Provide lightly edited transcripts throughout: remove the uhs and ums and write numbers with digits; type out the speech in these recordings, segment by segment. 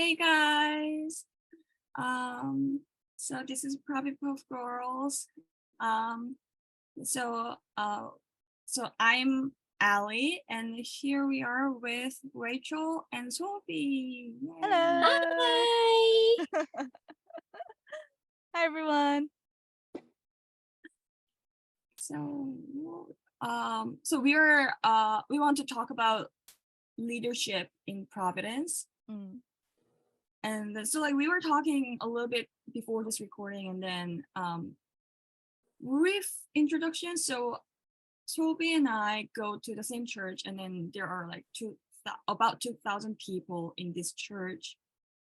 Hey guys. Um, so this is Provipuff Girls. Um, so uh, so I'm Ali, and here we are with Rachel and Sophie. Yay. Hello. Hi. Hi, everyone. So we want to talk about leadership in Providence. And so we were talking a little bit before this recording, and then brief introduction. So Toby and I go to the same church, and then there are like about 2,000 people in this church.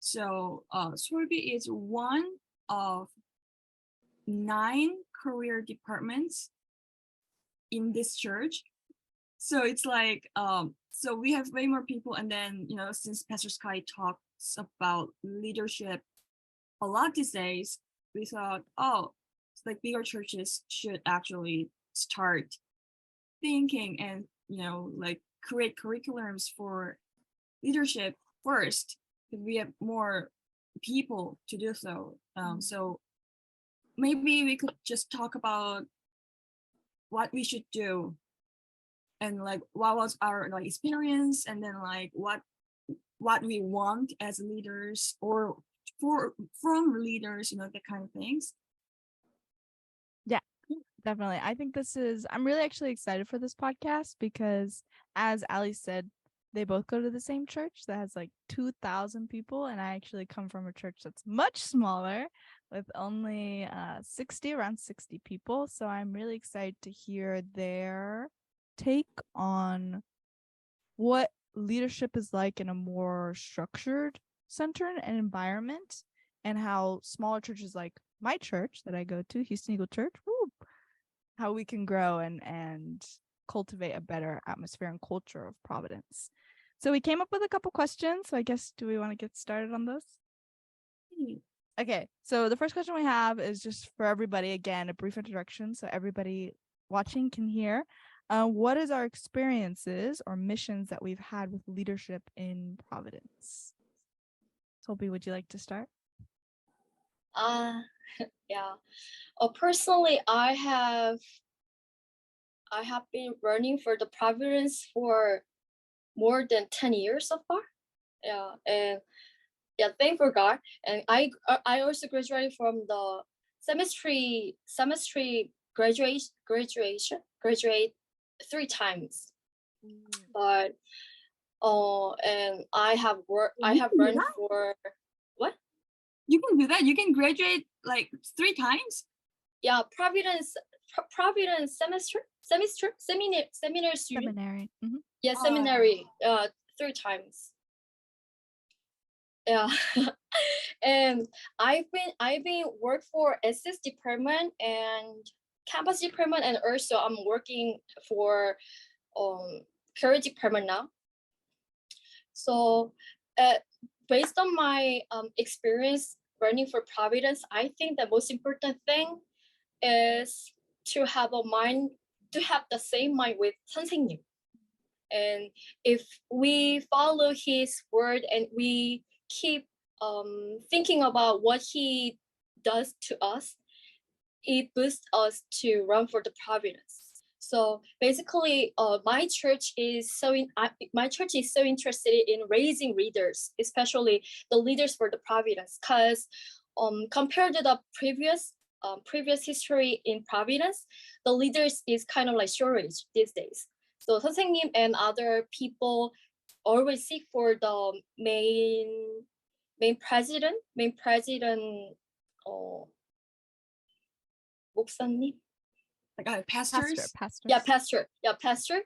So Toby is one of 9 career departments in this church. So it's like so we have way more people, and then since Pastor Sky talks about leadership a lot these days, we thought, it's like bigger churches should actually start thinking and like create curriculums for leadership first, because we have more people to do so. So maybe we could just talk about what we should do, and like what was our experience, and then like what we want as leaders, or from leaders, that kind of things. Yeah, definitely. I think I'm really actually excited for this podcast because, as Ali said, they both go to the same church that has like 2,000 people, and I actually come from a church that's much smaller with only around 60 people. So I'm really excited to hear their take on what leadership is like in a more structured center and environment, and how smaller churches like my church that I go to, Houston Eagle Church, how we can grow and cultivate a better atmosphere and culture of Providence. So we came up with a couple questions. So I guess, do we want to get started on those? Okay, so the first question we have is just for everybody, again, a brief introduction so everybody watching can hear. What is our experiences or missions that we've had with leadership in Providence? Toby, would you like to start? Yeah. Personally, I have been running for the Providence for more than 10 years so far. Yeah, and yeah, thank for God. And I also graduated from the semester graduate 3 times. But and I have run for what? You can do that. You can graduate like 3 times. Yeah, Providence seminary student. Seminary. Mm-hmm. Yeah, seminary 3 times. Yeah. And I've been work for SS department and campus department, and also I'm working for career department now. So based on my experience running for Providence, I think the most important thing is to have the same mind with 선생님. And if we follow his word and we keep thinking about what he does to us, it boosts us to run for the Providence. So basically, my church is so interested in raising leaders, especially the leaders for the Providence, because compared to the previous history in Providence, the leaders is kind of like shortage these days. So 선생님 and other people always seek for the main president, 목사님? Like pastors? Pastor. Pastor.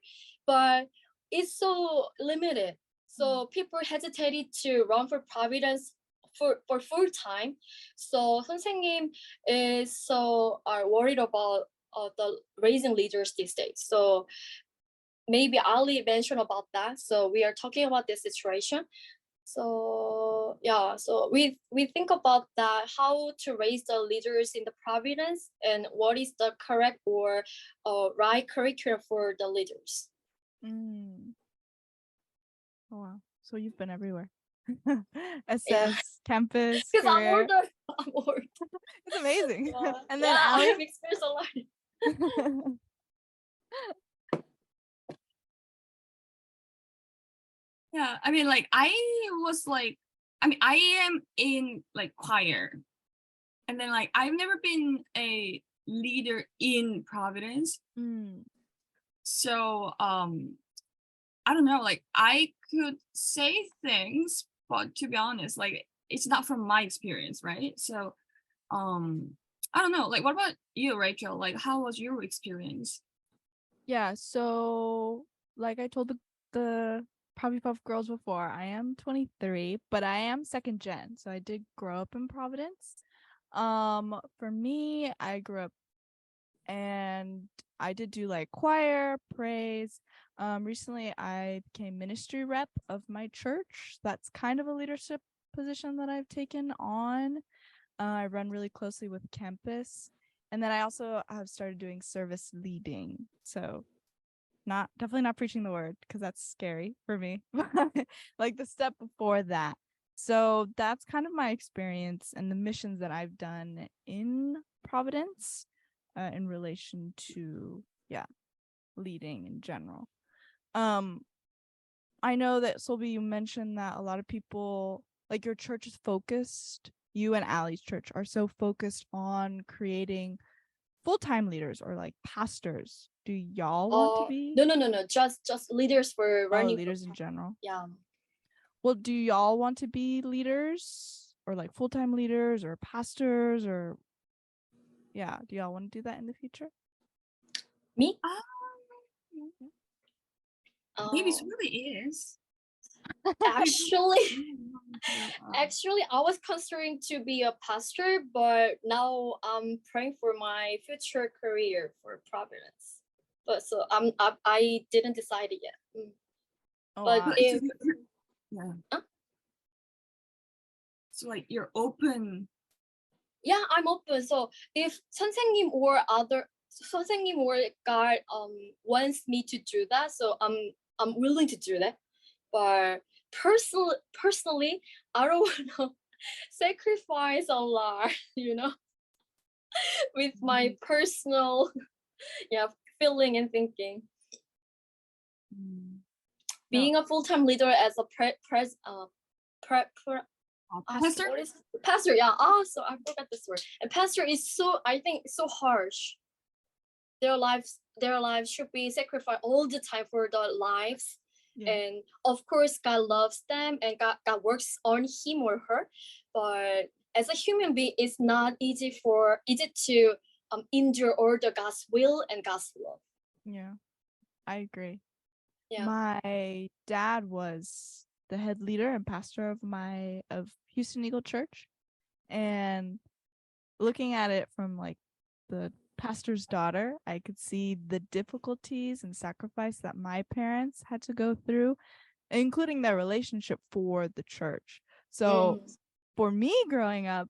But it's so limited. So people hesitated to run for Providence for full time. So 선생님 are worried about the raising leaders these days. So maybe Ali mentioned about that. So we are talking about this situation. So yeah, so we think about that, how to raise the leaders in the Providence, and what is the correct or right curriculum for the leaders. Oh wow, so you've been everywhere. SS, campus, Because I'm career. older. I'm older. It's amazing. Yeah, And then I Ali. have experienced a lot. Yeah, I mean, like I am in like choir, and then like I've never been a leader in Providence. So I don't know, like I could say things, but to be honest, like it's not from my experience, right? So I don't know, like what about you, Rachel? Like how was your experience? Yeah, so like I told the Provipuff Girls before, I am 23, but I am second gen, so I did grow up in Providence. For me, I grew up and I did do like choir, praise. Recently I became ministry rep of my church. That's kind of a leadership position that I've taken on. I run really closely with campus. And then I also have started doing service leading. So definitely not preaching the word because that's scary for me. Like the step before that. So that's kind of my experience and the missions that I've done in Providence in relation to leading in general. I know that Solby, you mentioned that a lot of people, like your church is focused, you and Allie's church are so focused on creating full-time leaders or like pastors. Do y'all want to be? No. Just leaders for running. Leaders in general. Yeah. Well, do y'all want to be leaders or like full-time leaders or pastors or do y'all want to do that in the future? Me? Maybe really is. Actually, I was considering to be a pastor, but now I'm praying for my future career for Providence. But so I didn't decide it yet. But if so like you're open. Yeah, I'm open. So if 선생님 or God wants me to do that, so I'm willing to do that. But personally, I don't want to sacrifice a lot, with my personal feeling and thinking. Being a full-time leader as a pastor? Pastor, yeah. So I forgot this word. And pastor is I think so harsh. Their lives should be sacrificed all the time for the lives. Yeah. And of course, God loves them and God works on him or her. But as a human being, it's not easy to endure all the God's will and God's love. Yeah, I agree. Yeah. My dad was the head leader and pastor of Houston Eagle Church, and looking at it from like the pastor's daughter, I could see the difficulties and sacrifice that my parents had to go through, including their relationship for the church. So for me growing up,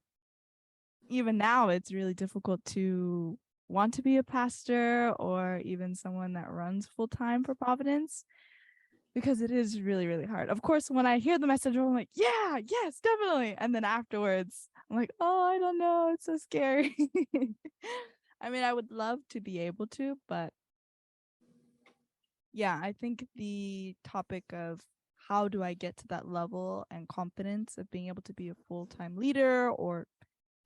even now, it's really difficult to want to be a pastor or even someone that runs full time for Providence, because it is really, really hard. Of course, when I hear the message, I'm like, yeah, yes, definitely. And then afterwards, I'm like, oh, I don't know. It's so scary. I mean, I would love to be able to, but yeah, I think the topic of how do I get to that level and confidence of being able to be a full-time leader or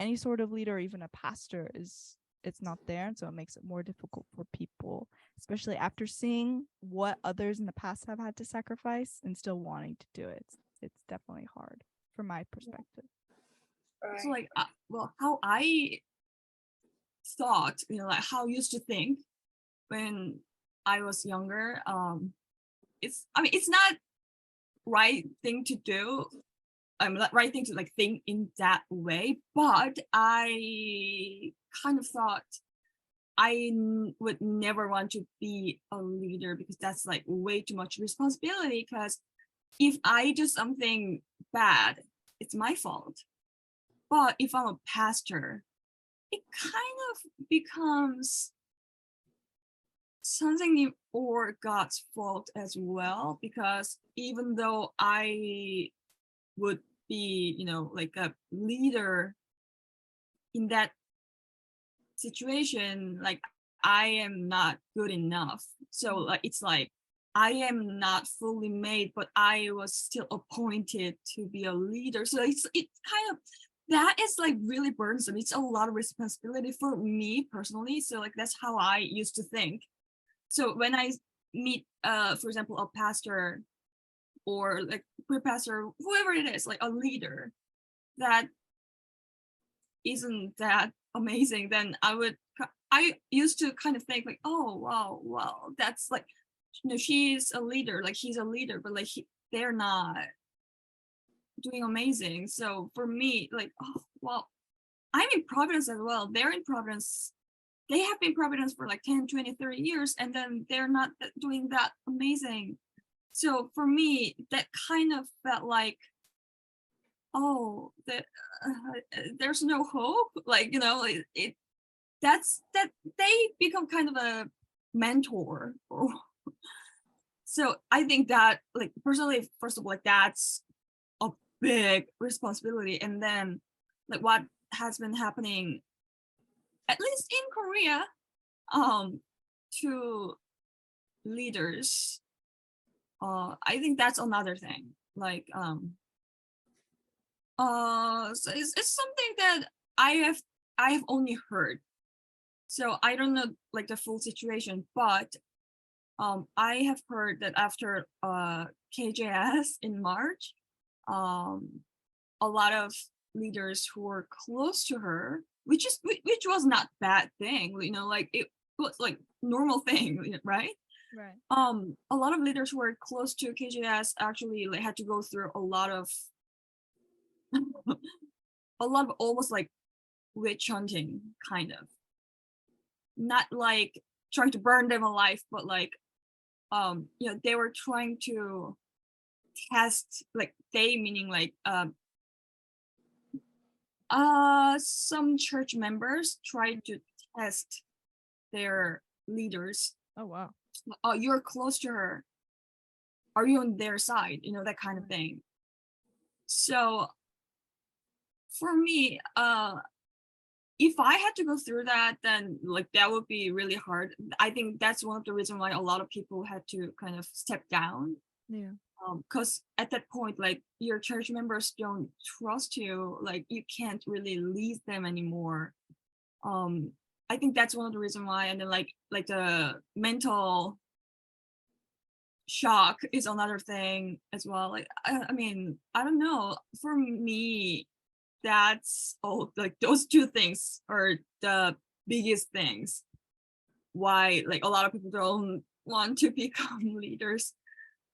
any sort of leader, or even a pastor, it's not there. And so it makes it more difficult for people, especially after seeing what others in the past have had to sacrifice and still wanting to do it. It's definitely hard from my perspective. Right. So like, how I thought, like how I used to think when I was younger, it's not right thing to do. Right thing to like think in that way, but I kind of thought I would never want to be a leader because that's like way too much responsibility, because if I do something bad, it's my fault. But if I'm a pastor, it kind of becomes something or God's fault as well, because even though I would be, like a leader in that situation, like I am not good enough. So like it's like I am not fully made, but I was still appointed to be a leader. So it's kind of, that is like really burdensome. It's a lot of responsibility for me personally. So like that's how I used to think. So when I meet for example a pastor or like pre-pastor, whoever it is, like a leader that isn't that amazing, then I used to kind of think like, oh wow, that's like, she's a leader, like he's a leader, but like they're not doing amazing. So for me, like, oh well, I'm in Providence as well. They're in Providence. They have been in Providence for like 10, 20, 30 years, and then they're not doing that amazing. So for me, that kind of felt like, oh, there's no hope. Like, that's that they become kind of a mentor. So I think that, like, personally, first of all, like that's a big responsibility. And then like what has been happening, at least in Korea, to leaders, I think that's another thing. Like so it's something that I have only heard. So I don't know like the full situation, but I have heard that after KJS in March, a lot of leaders who were close to her, which was not bad thing, like it was like normal thing, right? Right. A lot of leaders who were close to KJS actually like had to go through a lot of almost like witch hunting, kind of. Not like trying to burn them alive, but like they were trying to test, like they meaning like some church members tried to test their leaders. Oh wow. Oh, you're close to her, are you on their side, that kind of thing. So for me, if I had to go through that, then like that would be really hard. I think that's one of the reasons why a lot of people had to kind of step down. Yeah. Because at that point, like your church members don't trust you, like you can't really lead them anymore. I think that's one of the reasons why. And then like the mental shock is another thing as well. Like I mean, I don't know. For me, that's like those two things are the biggest things why like a lot of people don't want to become leaders.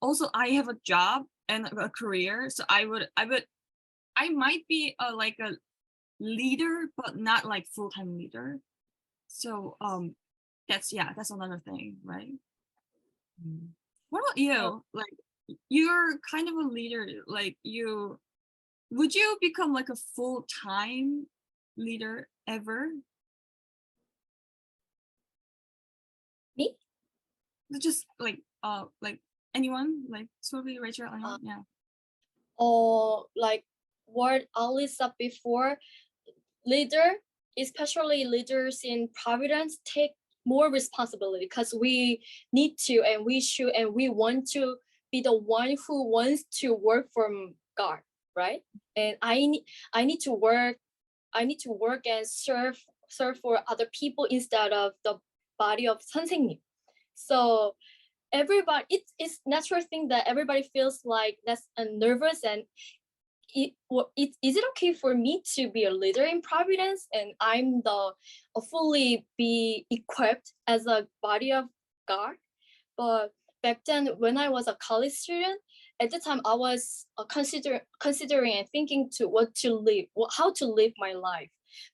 Also, I have a job and a career, so I might be like a leader, but not like full-time leader. So that's another thing, right? What about you? Like you're kind of a leader, like would you become like a full-time leader ever? Me? Just like anyone, like Sophie, Rachel, anyone? Yeah. Or like what Ali said before, leader, especially leaders in Providence, take more responsibility because we need to and we should and we want to be the one who wants to work from God, right? And I need to work and serve for other people instead of the body of 선생님. So everybody, it's natural thing that everybody feels like that's nervous and is it okay for me to be a leader in Providence and I'm fully be equipped as a body of God? But back then, when I was a college student, at the time I was considering and thinking how to live my life.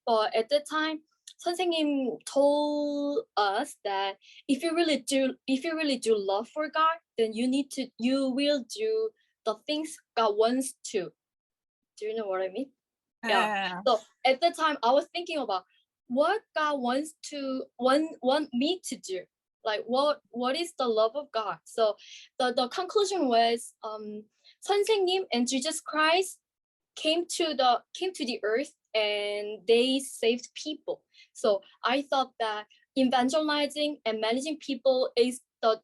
But at the time, 선생님 told us that if you really do love for God, then you will do the things God wants to. Do you know what I mean? Yeah. So at the time, I was thinking about what God want me to do. Like what is the love of God? So the conclusion was 선생님 and Jesus Christ came to the earth and they saved people. So I thought that evangelizing and managing people is the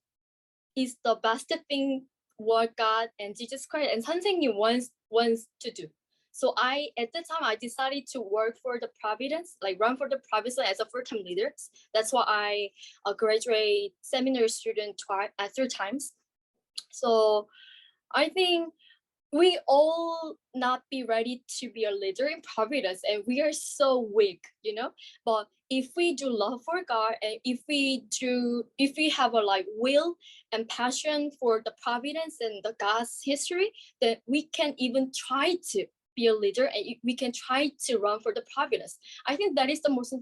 best thing what God and Jesus Christ and 선생님 wants to do. So at the time I decided to work for the Providence, like run for the Providence as a full-time leader. That's why I graduate seminary student 3 times. So I think we all not be ready to be a leader in Providence, and we are so weak, But if we do love for God, and if we have a like will and passion for the Providence and the God's history, then we can even try to be a leader, and we can try to run for the Providence. I think that is the most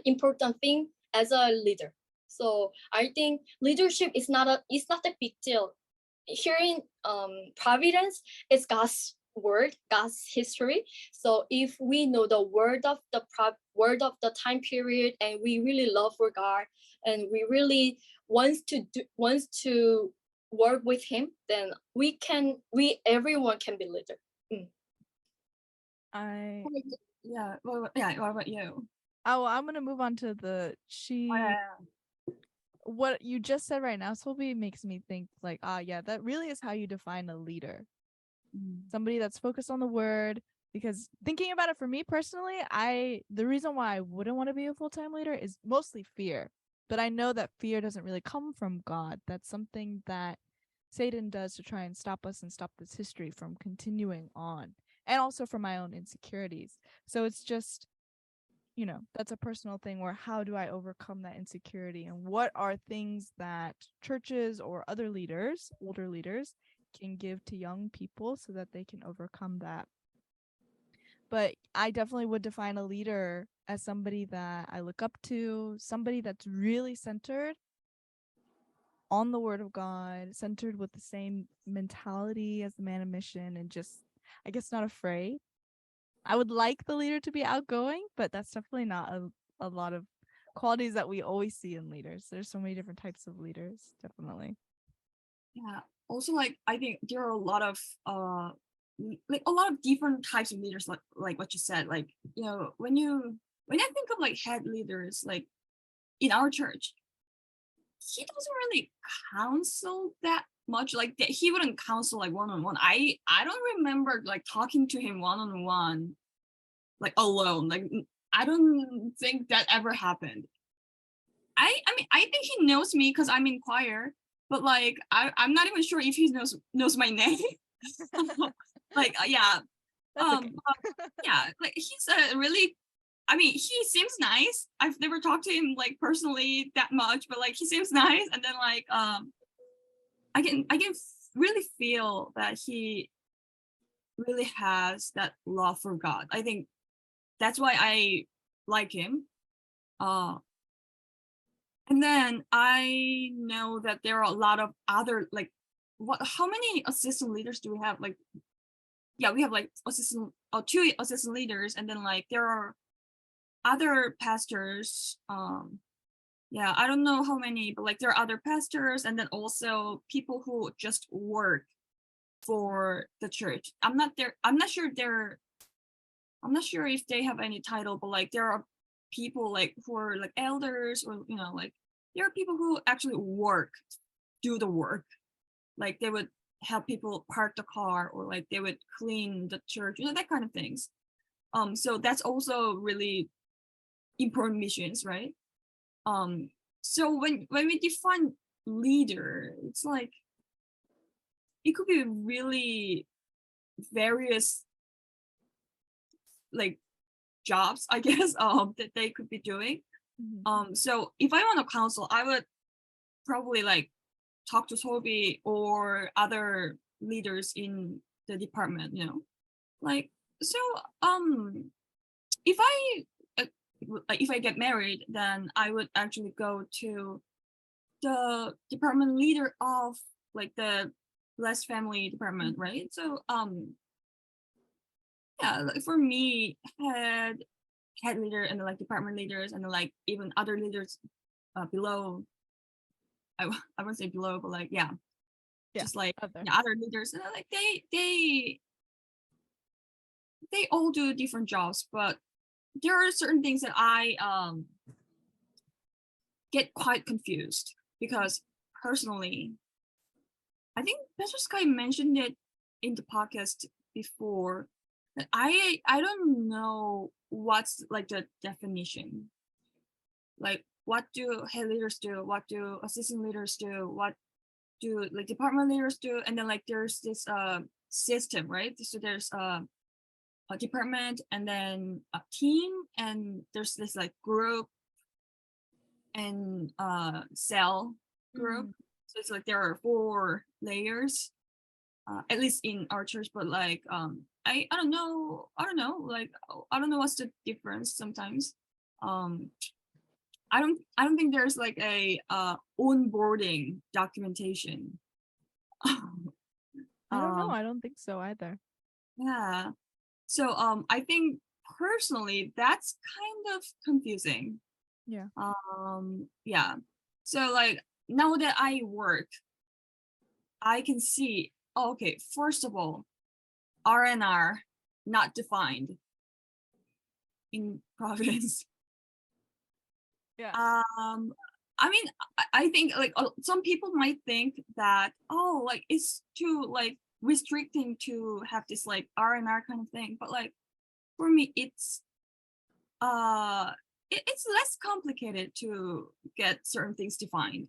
important thing as a leader. So I think leadership is not a big deal. Here in Providence, it's God's word, God's history. So if we know the word of the time period, and we really love for God, and we really wants to work with Him, then everyone can be leader. Yeah. Well, yeah. What about you? Oh, I'm gonna move on to what you just said right now, Solby, makes me think like, yeah, that really is how you define a leader. Somebody that's focused on the word. Because thinking about it for me personally, the reason why I wouldn't want to be a full-time leader is mostly fear. But I know that fear doesn't really come from God. That's something that Satan does to try and stop us and stop this history from continuing on. And also for my own insecurities. So it's just, that's a personal thing where how do I overcome that insecurity, and what are things that churches or other leaders, older leaders, can give to young people so that they can overcome that. But I definitely would define a leader as somebody that I look up to, somebody that's really centered on the word of God, centered with the same mentality as the man of mission, and just, I guess, not afraid. I would like the leader to be outgoing, but that's definitely not a lot of qualities that we always see in leaders. There's so many different types of leaders, definitely. Yeah. Also, like, I think there are a lot of different types of leaders, like what you said. Like, when I think of like head leaders, like in our church, he doesn't really counsel that much. Like that, he wouldn't counsel like one-on-one. I don't remember like talking to him one-on-one, like alone. Like I don't think that ever happened. I mean, I think he knows me because I'm in choir, but like I'm not even sure if he knows my name. Like yeah. Okay. Yeah, like he's a really, I mean, he seems nice. I've never talked to him like personally that much, but like he seems nice. And then like I can really feel that he really has that love for God. I think that's why I like him. And then I know that there are a lot of other like how many assistant leaders do we have? Like yeah, we have like two assistant leaders, and then like there are other pastors. Yeah, I don't know how many, but like there are other pastors, and then also people who just work for the church. I'm not sure if they have any title, but like there are people like who are like elders, or like there are people who actually do the work. Like they would help people park the car, or like they would clean the church, that kind of things. So that's also really important missions, right? So when we define leader, it's like it could be really various like jobs, I guess, that they could be doing. So if I want to counsel, I would probably like talk to Toby or other leaders in the department, like, so if I get married, then I would actually go to the department leader of like the blessed family department, right? So yeah, like for me, head leader and like department leaders, and then like even other leaders below, I wouldn't say below, but like yeah, just like other. the other leaders, and like they all do different jobs, but there are certain things that I get quite confused because personally, I think Pastor Sky mentioned it in the podcast before. That I don't know what's like the definition. Like what do head leaders do? What do assistant leaders do? What do like department leaders do? And then like there's this system, right? So there's a department and then a team, and there's this like group and cell group. So it's like there are 4 layers, at least in our church. But like I don't know like I don't know what's the difference sometimes. I don't think there's like a onboarding documentation. I don't know. I don't think so either. Yeah. So I think personally that's kind of confusing. Yeah. Yeah. So like now that I work, I can see, oh, okay, first of all, R&R not defined in Providence. Yeah. I mean, I think like some people might think that, oh, like it's too like restricting to have this like R&R kind of thing, but like for me it's it's less complicated to get certain things defined.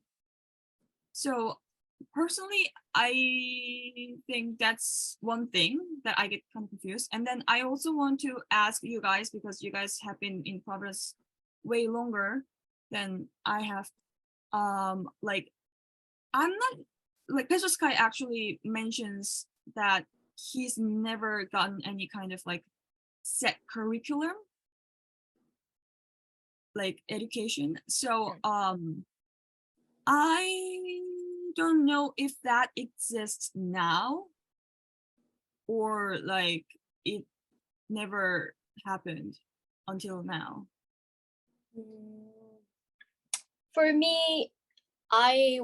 So personally, I think that's one thing that I get kind of confused. And then I also want to ask you guys, because you guys have been in Providence way longer than I have. Like I'm not like Pastor Sky actually mentions that he's never gotten any kind of like set curriculum, like education. So I don't know if that exists now or like it never happened until now. For me, I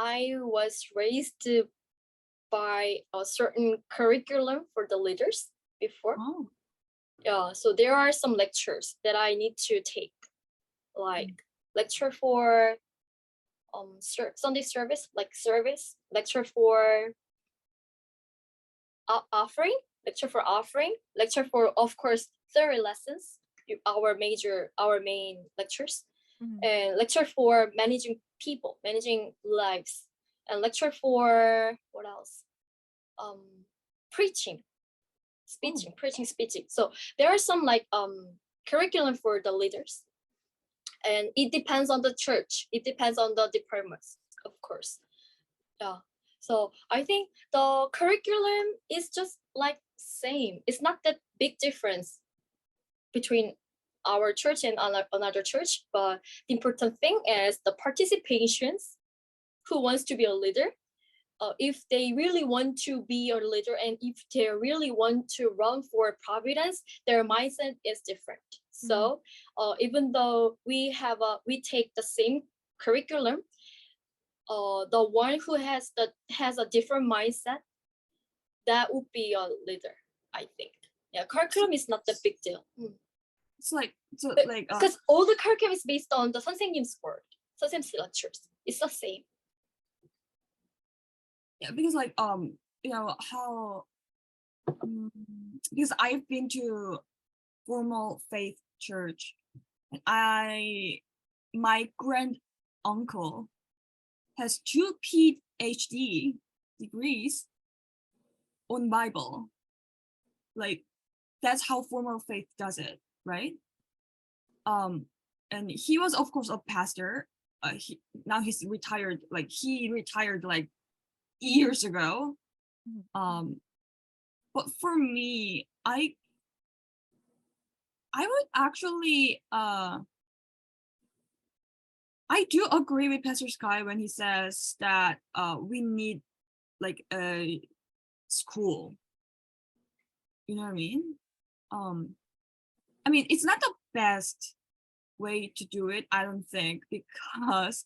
was raised by a certain curriculum for the leaders before. Oh. Yeah, so there are some lectures that I need to take, like lecture for Sunday service, lecture for offering, lecture for, of course, theory lessons, our main lectures, and lecture for managing people, managing lives, and lecture for what else? Preaching, speeching. So there are some like curriculum for the leaders, and it depends on the church. It depends on the departments, of course. Yeah. So I think the curriculum is just like same. It's not that big difference between our church and another church, but the important thing is the participations. Who wants to be a leader? If they really want to be a leader, and if they really want to run for Providence, their mindset is different. So even though we take the same curriculum, the one who has a different mindset, that would be a leader, I think. Yeah, curriculum is not the big deal. It's like because all the curriculum is based on the 선생님's word, 선생님's lectures. It's the same. Yeah, because like you know how because I've been to formal faith church, and my grand uncle has 2 PhD degrees on Bible. Like that's how formal faith does it, right? And he was of course a pastor. Now he's retired. Like he retired like years ago. But for me, I would actually I do agree with Pastor Sky when he says that we need like a school. You know what I mean? I mean, it's not the best way to do it, I don't think, because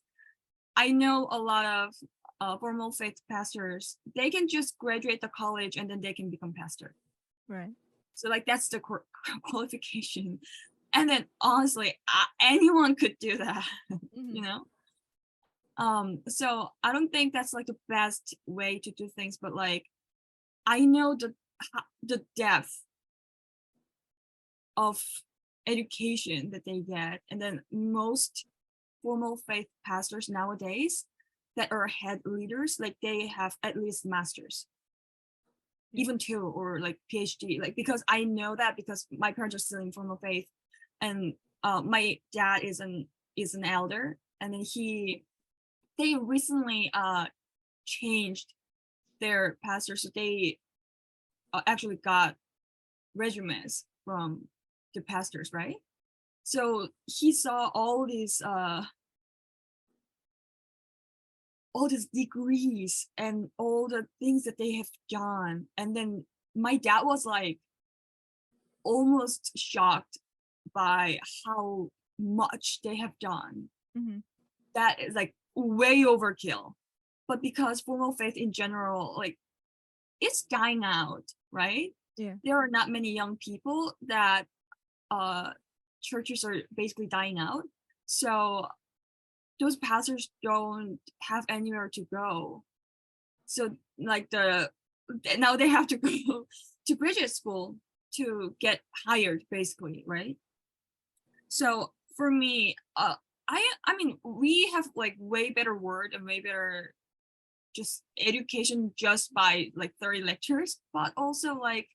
I know a lot of formal faith pastors, they can just graduate the college and then they can become pastor. Right. So like that's the qualification. And then honestly, anyone could do that, you know? So I don't think that's like the best way to do things, but like I know the depth of education that they get, and then most formal faith pastors nowadays that are head leaders, like they have at least masters, even 2 or like PhD, like because I know that because my parents are still in formal faith, and my dad is an elder, and then they recently changed their pastors, so they actually got resumes from the pastors, right? So he saw all these degrees and all the things that they have done, and then my dad was like almost shocked by how much they have done. That is like way overkill. But because formal faith in general, like it's dying out, right? There are not many young people that churches are basically dying out, so those pastors don't have anywhere to go. So like now they have to go to graduate school to get hired, basically, right? So for me, I mean, we have like way better word and way better just education just by like 30 lectures, but also like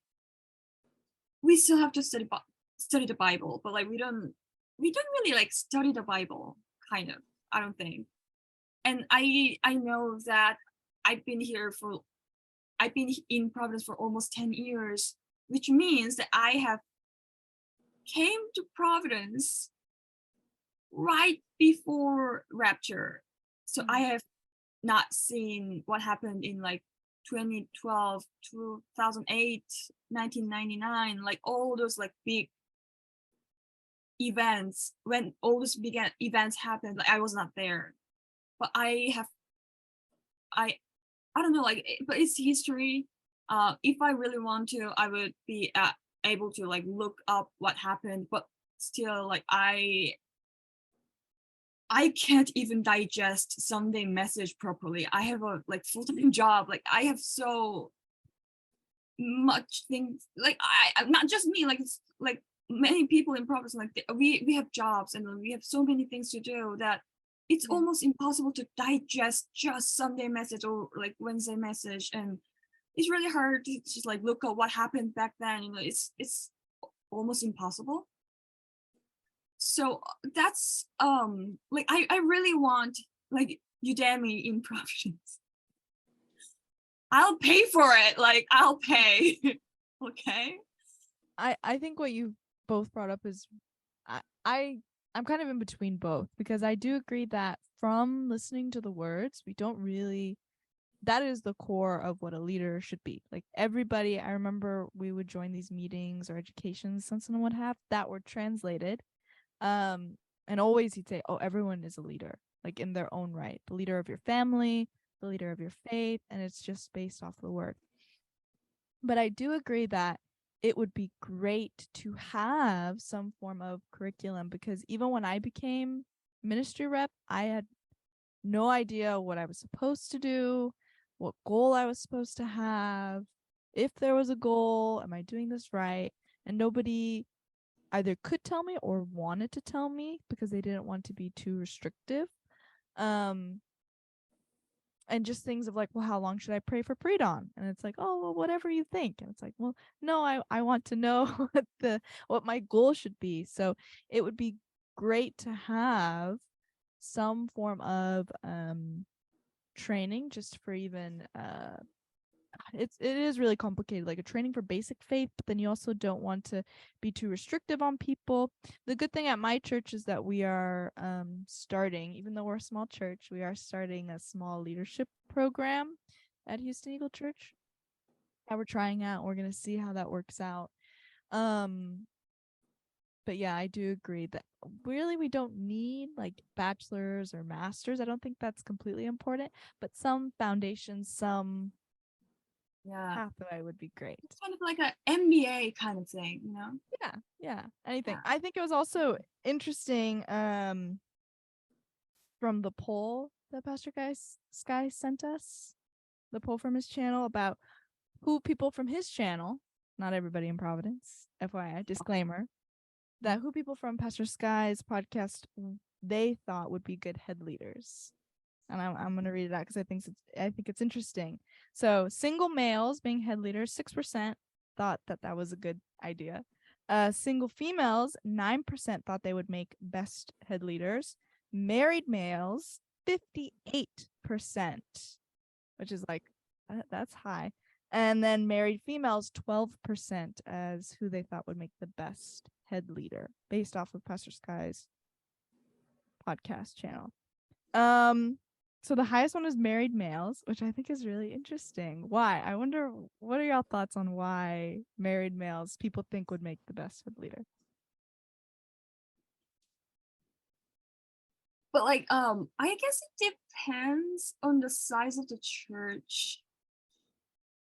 we still have to study the Bible, but like we don't really like study the Bible, kind of, I don't think. And I know that I've been in Providence for almost 10 years, which means that I have came to Providence right before rapture. So I have not seen what happened in like 2012, 2008, 1999, like all those like big events. When all those big events happened, like I was not there. But I don't know, like, but it's history. If I really want to, I would be able to like look up what happened, but still, like I can't even digest Sunday message properly. I have a like full-time job. Like I have so much things. Like not just me. Like many people in Providence. Like we have jobs and we have so many things to do that it's almost impossible to digest just Sunday message or like Wednesday message, and it's really hard to just like look at what happened back then. You know, it's almost impossible. So that's like I really want like Udemy in Providence. I'll pay for it. Like I'll pay. Okay. I think what you both brought up is I'm kind of in between both, because I do agree that from listening to the words, we don't really, that is the core of what a leader should be. Like everybody, I remember we would join these meetings or education something and what have that were translated. And always he'd say, oh, everyone is a leader, like in their own right, the leader of your family, the leader of your faith, and it's just based off the word. But I do agree that it would be great to have some form of curriculum, because even when I became ministry rep, I had no idea what I was supposed to do, what goal I was supposed to have, if there was a goal, am I doing this right? And nobody either could tell me or wanted to tell me because they didn't want to be too restrictive. And just things of like, well, how long should I pray for pre-dawn? And it's like, oh, well, whatever you think. And it's like, well, no, I want to know what my goal should be. So it would be great to have some form of training just for even it is really complicated, like a training for basic faith, but then you also don't want to be too restrictive on people. The good thing at my church is that we are starting, even though we're a small church, we are starting a small leadership program at Houston Eagle Church that we're trying out. We're going to see how that works out. But But yeah, I do agree that really we don't need like bachelor's or master's. I don't think that's completely important, but some foundation, some pathway would be great. It's kind of like an MBA kind of thing, you know? Yeah, anything. I think it was also interesting from the poll that Pastor Sky sent us, the poll from his channel about who people from his channel, not everybody in Providence, FYI, disclaimer, that who people from Pastor Sky's podcast they thought would be good head leaders. And I'm going to read it out because I think it's interesting. So single males being head leaders, 6% thought that was a good idea. Single females, 9% thought they would make best head leaders. Married males, 58%, which is like, that's high. And then married females, 12% as who they thought would make the best head leader based off of Pastor Sky's podcast channel. So the highest one is married males, which I think is really interesting. Why? I wonder, what are y'all thoughts on why married males people think would make the best head leader? But like, I guess it depends on the size of the church.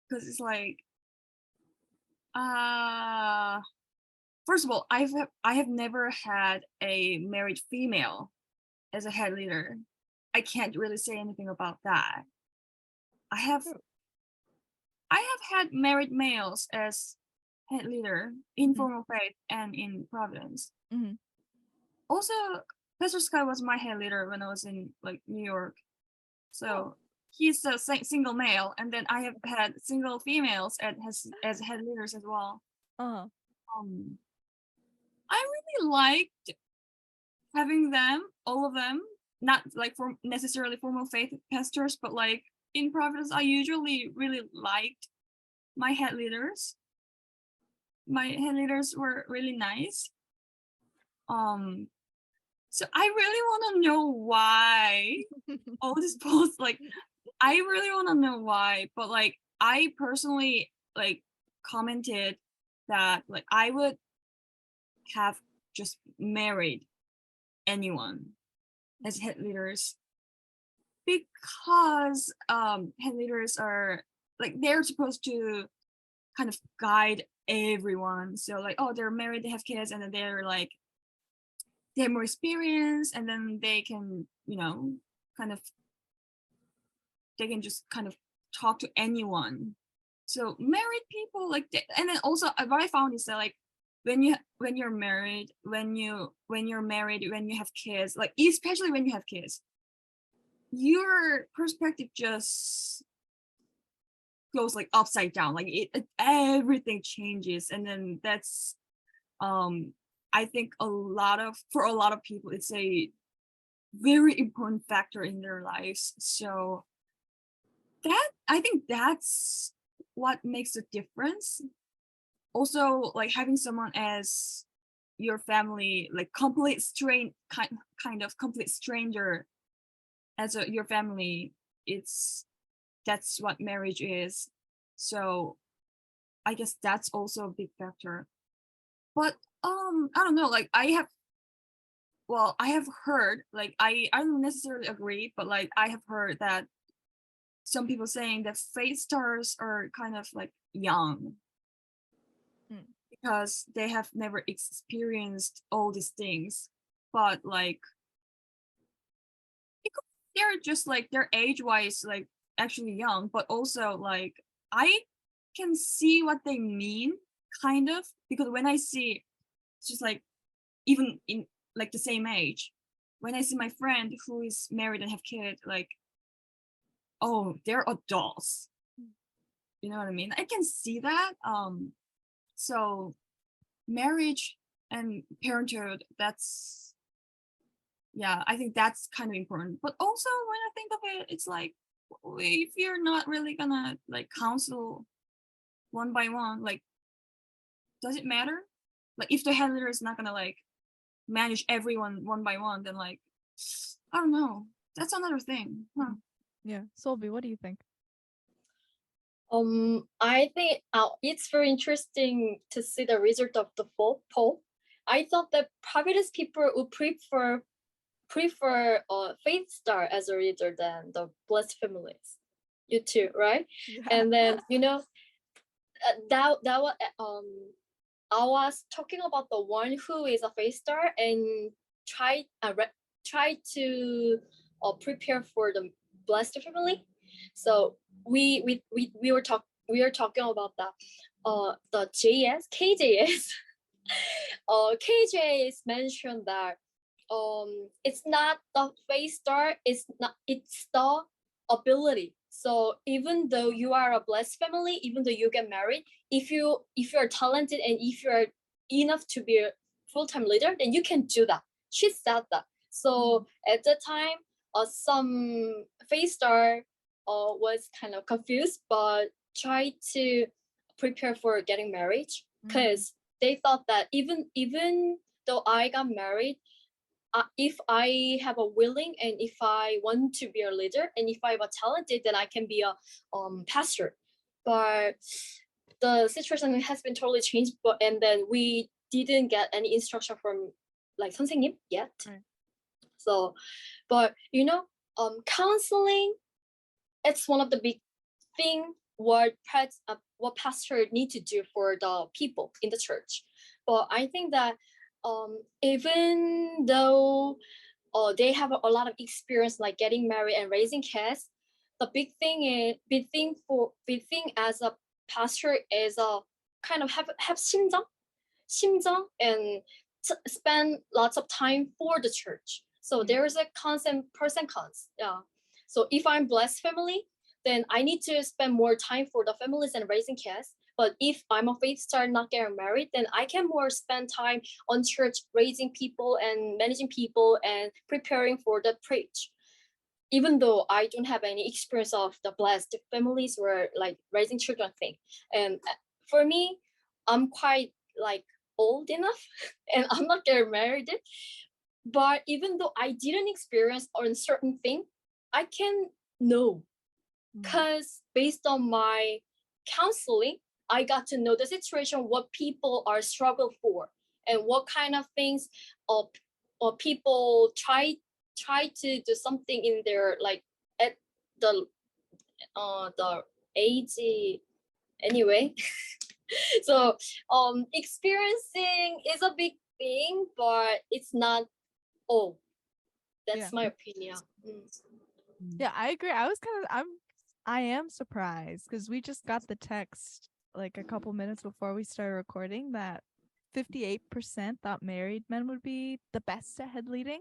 Because it's like, first of all, I have never had a married female as a head leader. I can't really say anything about that. I have had married males as head leader in Formal Faith and in Providence. Mm-hmm. Also, Pastor Sky was my head leader when I was in like New York. So he's a single male, and then I have had single females as head leaders as well. I really liked having them, all of them, not like necessarily Formal Faith pastors, but like in Providence, I usually really liked my head leaders. My head leaders were really nice. So I really want to know why all these posts, like, I really want to know why, but like, I personally like commented that like I would have just married anyone as head leaders because head leaders are like, they're supposed to kind of guide everyone. So like, oh, they're married, they have kids, and then they're like, they have more experience, and then they can, you know, they can just kind of talk to anyone. So married people like and then also what I found is that like when you're married, when you're married, when you have kids, like especially when you have kids, your perspective just goes like upside down, like everything changes. And then that's I think for a lot of people it's a very important factor in their lives. So that, I think that's what makes a difference. Also, like having someone as your family, like complete kind of complete stranger as your family, that's what marriage is. So I guess that's also a big factor. But I don't know, like I have heard, like I don't necessarily agree, but like I have heard that some people saying that faith stars are kind of like young because they have never experienced all these things. But like they're just like, they're age-wise like actually young, but also like I can see what they mean kind of, because when I see, it's just like, even in like the same age, when I see my friend who is married and have kids, like, oh, they're adults, you know what I mean? I can see that. So marriage and parenthood, that's, yeah, I think that's kind of important. But also when I think of it, it's like, if you're not really gonna like counsel one by one, like, does it matter? Like if the handler is not gonna like manage everyone one by one, then like, I don't know, that's another thing. Yeah, Solvi, what do you think? I think it's very interesting to see the result of the poll. I thought that Providence people would prefer Faith Star as a leader than the Blessed Families. You too, right? Yeah. And then that was I was talking about the one who is a Faith Star and try to prepare for the Blessed Family. So we were talking about that. The KJS KJS mentioned that it's not the face star, it's the ability. So even though you are a blessed family, even though you get married, if you're talented and if you're enough to be a full-time leader, then you can do that. She said that. So at the time, some face star was kind of confused, but tried to prepare for getting married because they thought that even though I got married, if I have a willing and if I want to be a leader and if I have a talented, then I can be a pastor. But the situation has been totally changed. And then we didn't get any instruction from like 선생님 yet. Right. So, but counseling, it's one of the big thing what pastor need to do for the people in the church. But I think that even though they have a lot of experience like getting married and raising kids, the big thing as a pastor is a kind of have 심정 and spend lots of time for the church. So there is a constant pros and cons. Yeah. So if I'm blessed family, then I need to spend more time for the families and raising kids. But if I'm a faith star not getting married, then I can more spend time on church, raising people and managing people and preparing for the preach. Even though I don't have any experience of the blessed families or like raising children thing. And for me, I'm quite like old enough and I'm not getting married. But even though I didn't experience on certain thing, I can know. Because based on my counseling, I got to know the situation, what people are struggling for, and what kind of things or people try to do something in their like at the age anyway. So experiencing is a big thing, but it's not all. That's my opinion. Yeah, I agree. I am surprised because we just got the text like a couple minutes before we started recording that 58% thought married men would be the best at head leading.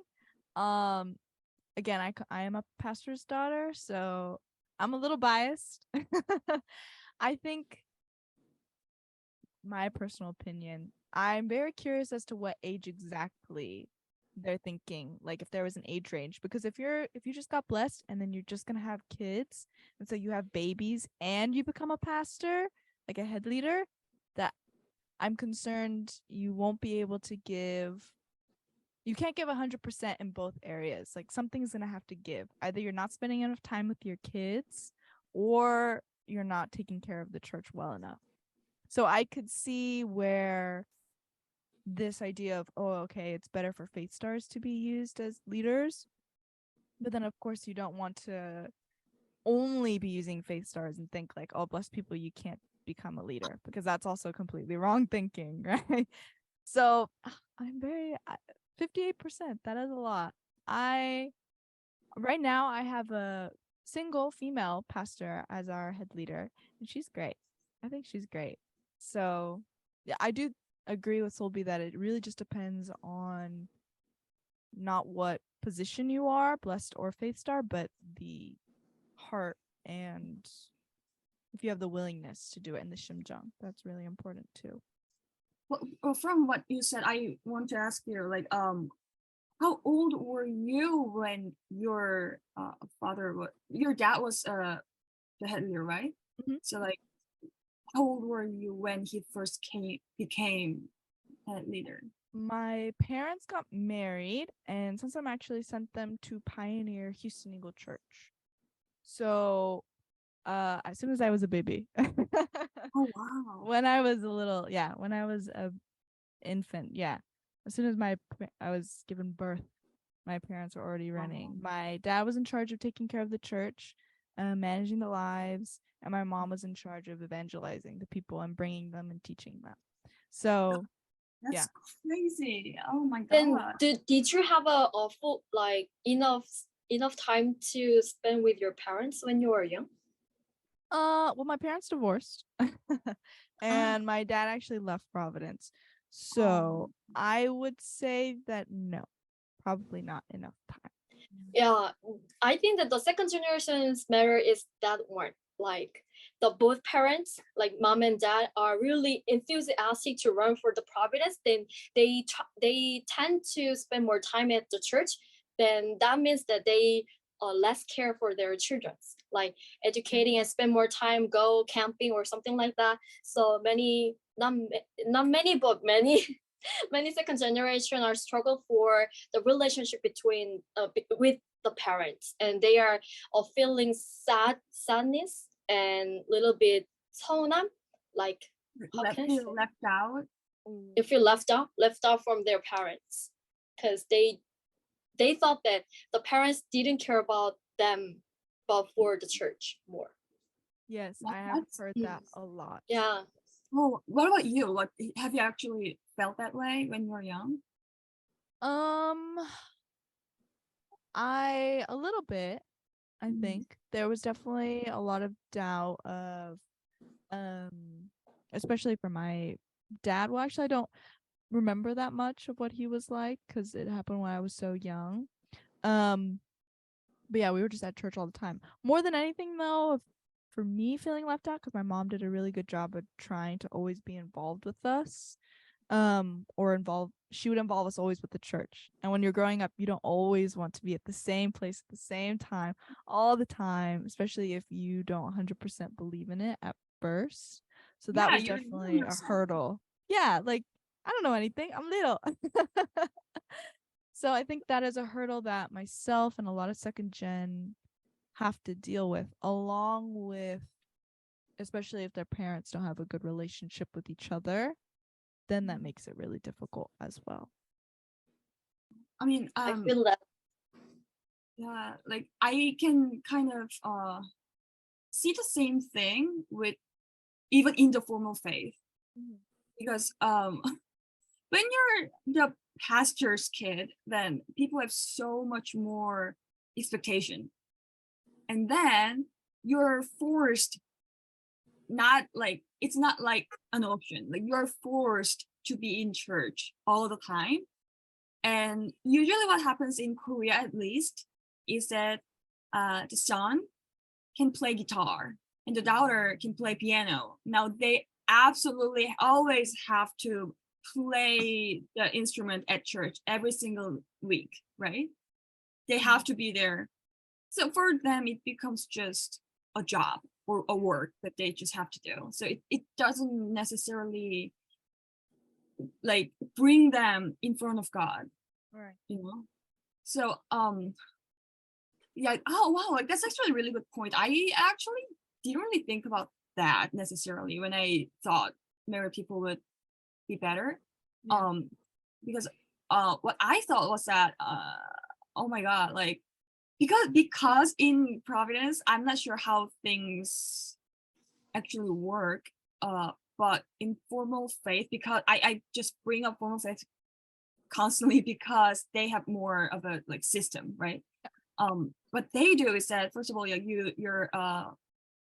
Again, I am a pastor's daughter, so I'm a little biased. I think my personal opinion, I'm very curious as to what age exactly they're thinking, like if there was an age range, because if you just got blessed and then you're just gonna have kids and so you have babies and you become a pastor, like a head leader, that I'm concerned you won't be able to you can't give 100% in both areas. Like something's gonna have to give. Either you're not spending enough time with your kids or you're not taking care of the church well enough. So I could see where this idea of, okay, it's better for faith stars to be used as leaders. But then, of course, you don't want to only be using faith stars and think like, oh, blessed people, you can't become a leader, because that's also completely wrong thinking, right? So I'm 58%. That is a lot. Right now, I have a single female pastor as our head leader, and she's great. I think she's great. So yeah, I do agree with Solby that it really just depends on not what position you are, blessed or faith star, but the heart and if you have the willingness to do it in the 심정. That's really important too. Well, from what you said, I want to ask you, like, how old were you when your dad was the head leader, right? Mm-hmm. So like, how old were you when he first became head leader? My parents got married, and since I'm actually sent them to pioneer Houston Eagle Church. So as soon as I was a baby. Oh wow. When I was a infant, yeah. As soon as I was given birth, my parents were already running. My dad was in charge of taking care of the church, managing the lives, and my mom was in charge of evangelizing the people and bringing them and teaching them. So That's crazy. Oh my Then god. did you have a full like enough time to spend with your parents when you were young? Well, my parents divorced, and my dad actually left Providence. So I would say that no, probably not enough time. Yeah, I think that the second generation's matter is that one. Like the both parents, like mom and dad, are really enthusiastic to run for the Providence. Then they tend to spend more time at the church. Then that means that they less care for their children, like educating and spend more time go camping or something like that. So many, not many, but many many second generation are struggle for the relationship between with the parents, and they are feeling sadness and little bit 서운함, like how can I say? Left out. You feel left out from their parents, because they thought that the parents didn't care about them but for the church more. Yes, I have heard that a lot. Yeah. Oh, what about you? What have you actually felt that way when you were young? A little bit. I think there was definitely a lot of doubt of, especially for my dad. Well, actually, I don't remember that much of what he was like because it happened when I was so young. But yeah, we were just at church all the time. More than anything, though, for me feeling left out, because my mom did a really good job of trying to always be involved with us. She would involve us always with the church. And when you're growing up, you don't always want to be at the same place at the same time all the time, especially if you don't 100% believe in it at first. So that was definitely a hurdle. Yeah, like I don't know anything. I'm little. So I think that is a hurdle that myself and a lot of second gen have to deal with, along with, especially if their parents don't have a good relationship with each other, then that makes it really difficult as well. I mean, I feel that. Yeah, like I can kind of see the same thing with even in the formal faith, because when you're the pastor's kid, then people have so much more expectation, and then you're forced, not like it's not like an option, like you're forced to be in church all the time. And usually what happens in Korea, at least, is that the son can play guitar and the daughter can play piano. Now they absolutely always have to play the instrument at church every single week, right? They have to be there. So for them, it becomes just a job or a work that they just have to do. So it doesn't necessarily like bring them in front of God, right? So yeah, oh wow, like that's actually a really good point. I actually didn't really think about that necessarily when I thought married people would be better. Because what I thought was that oh my god, like because in Providence, I'm not sure how things actually work, but in formal faith, because I just bring up formal faith constantly because they have more of a like system, right? What they do is that, first of all, you're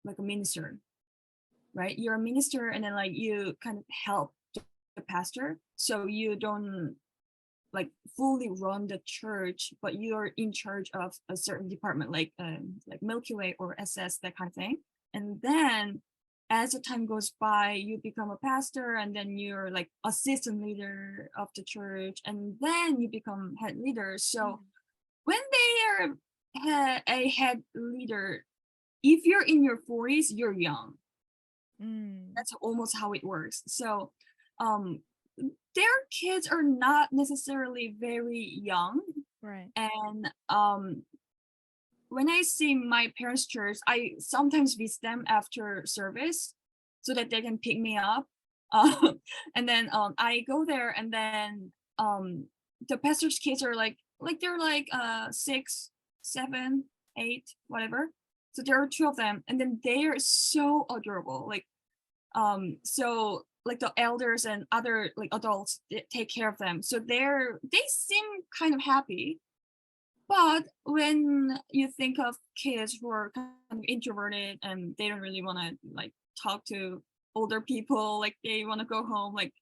like a minister, right? You're a minister, and then like you kind of help the pastor, so you don't like fully run the church, but you're in charge of a certain department, like Milky Way or SS, that kind of thing. And then as the time goes by, you become a pastor, and then you're like assistant leader of the church, and then you become head leader. So when they are a head leader, if you're in your 40s, you're young. That's almost how it works. So their kids are not necessarily very young, right? And when I see my parents' church, I sometimes visit them after service so that they can pick me up. And then I go there, and then the pastor's kids are like they're like 6, 7, 8, whatever. So there are 2 of them, and then they are so adorable. Like so like the elders and other like adults take care of them. So they seem kind of happy. But when you think of kids who are kind of introverted and they don't really want to like talk to older people, like they want to go home, like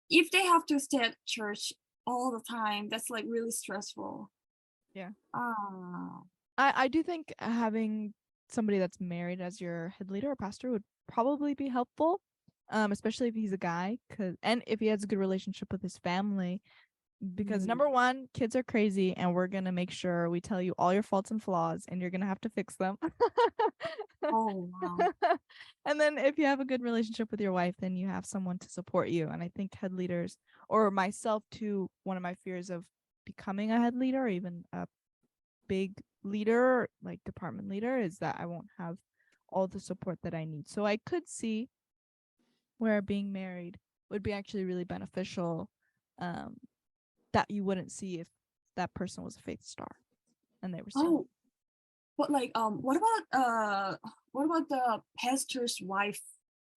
if they have to stay at church all the time, that's like really stressful. Yeah. Ah. I do think having somebody that's married as your head leader or pastor would probably be helpful, especially if he's a guy, and if he has a good relationship with his family. Because number one, kids are crazy, and we're gonna make sure we tell you all your faults and flaws, and you're gonna have to fix them. Oh wow. And then if you have a good relationship with your wife, then you have someone to support you. And I think head leaders, or myself too, one of my fears of becoming a head leader or even a big leader, like department leader, is that I won't have all the support that I need. So I could see where being married would be actually really beneficial, that you wouldn't see if that person was a faith star and they were single. Oh, but like what about the pastor's wife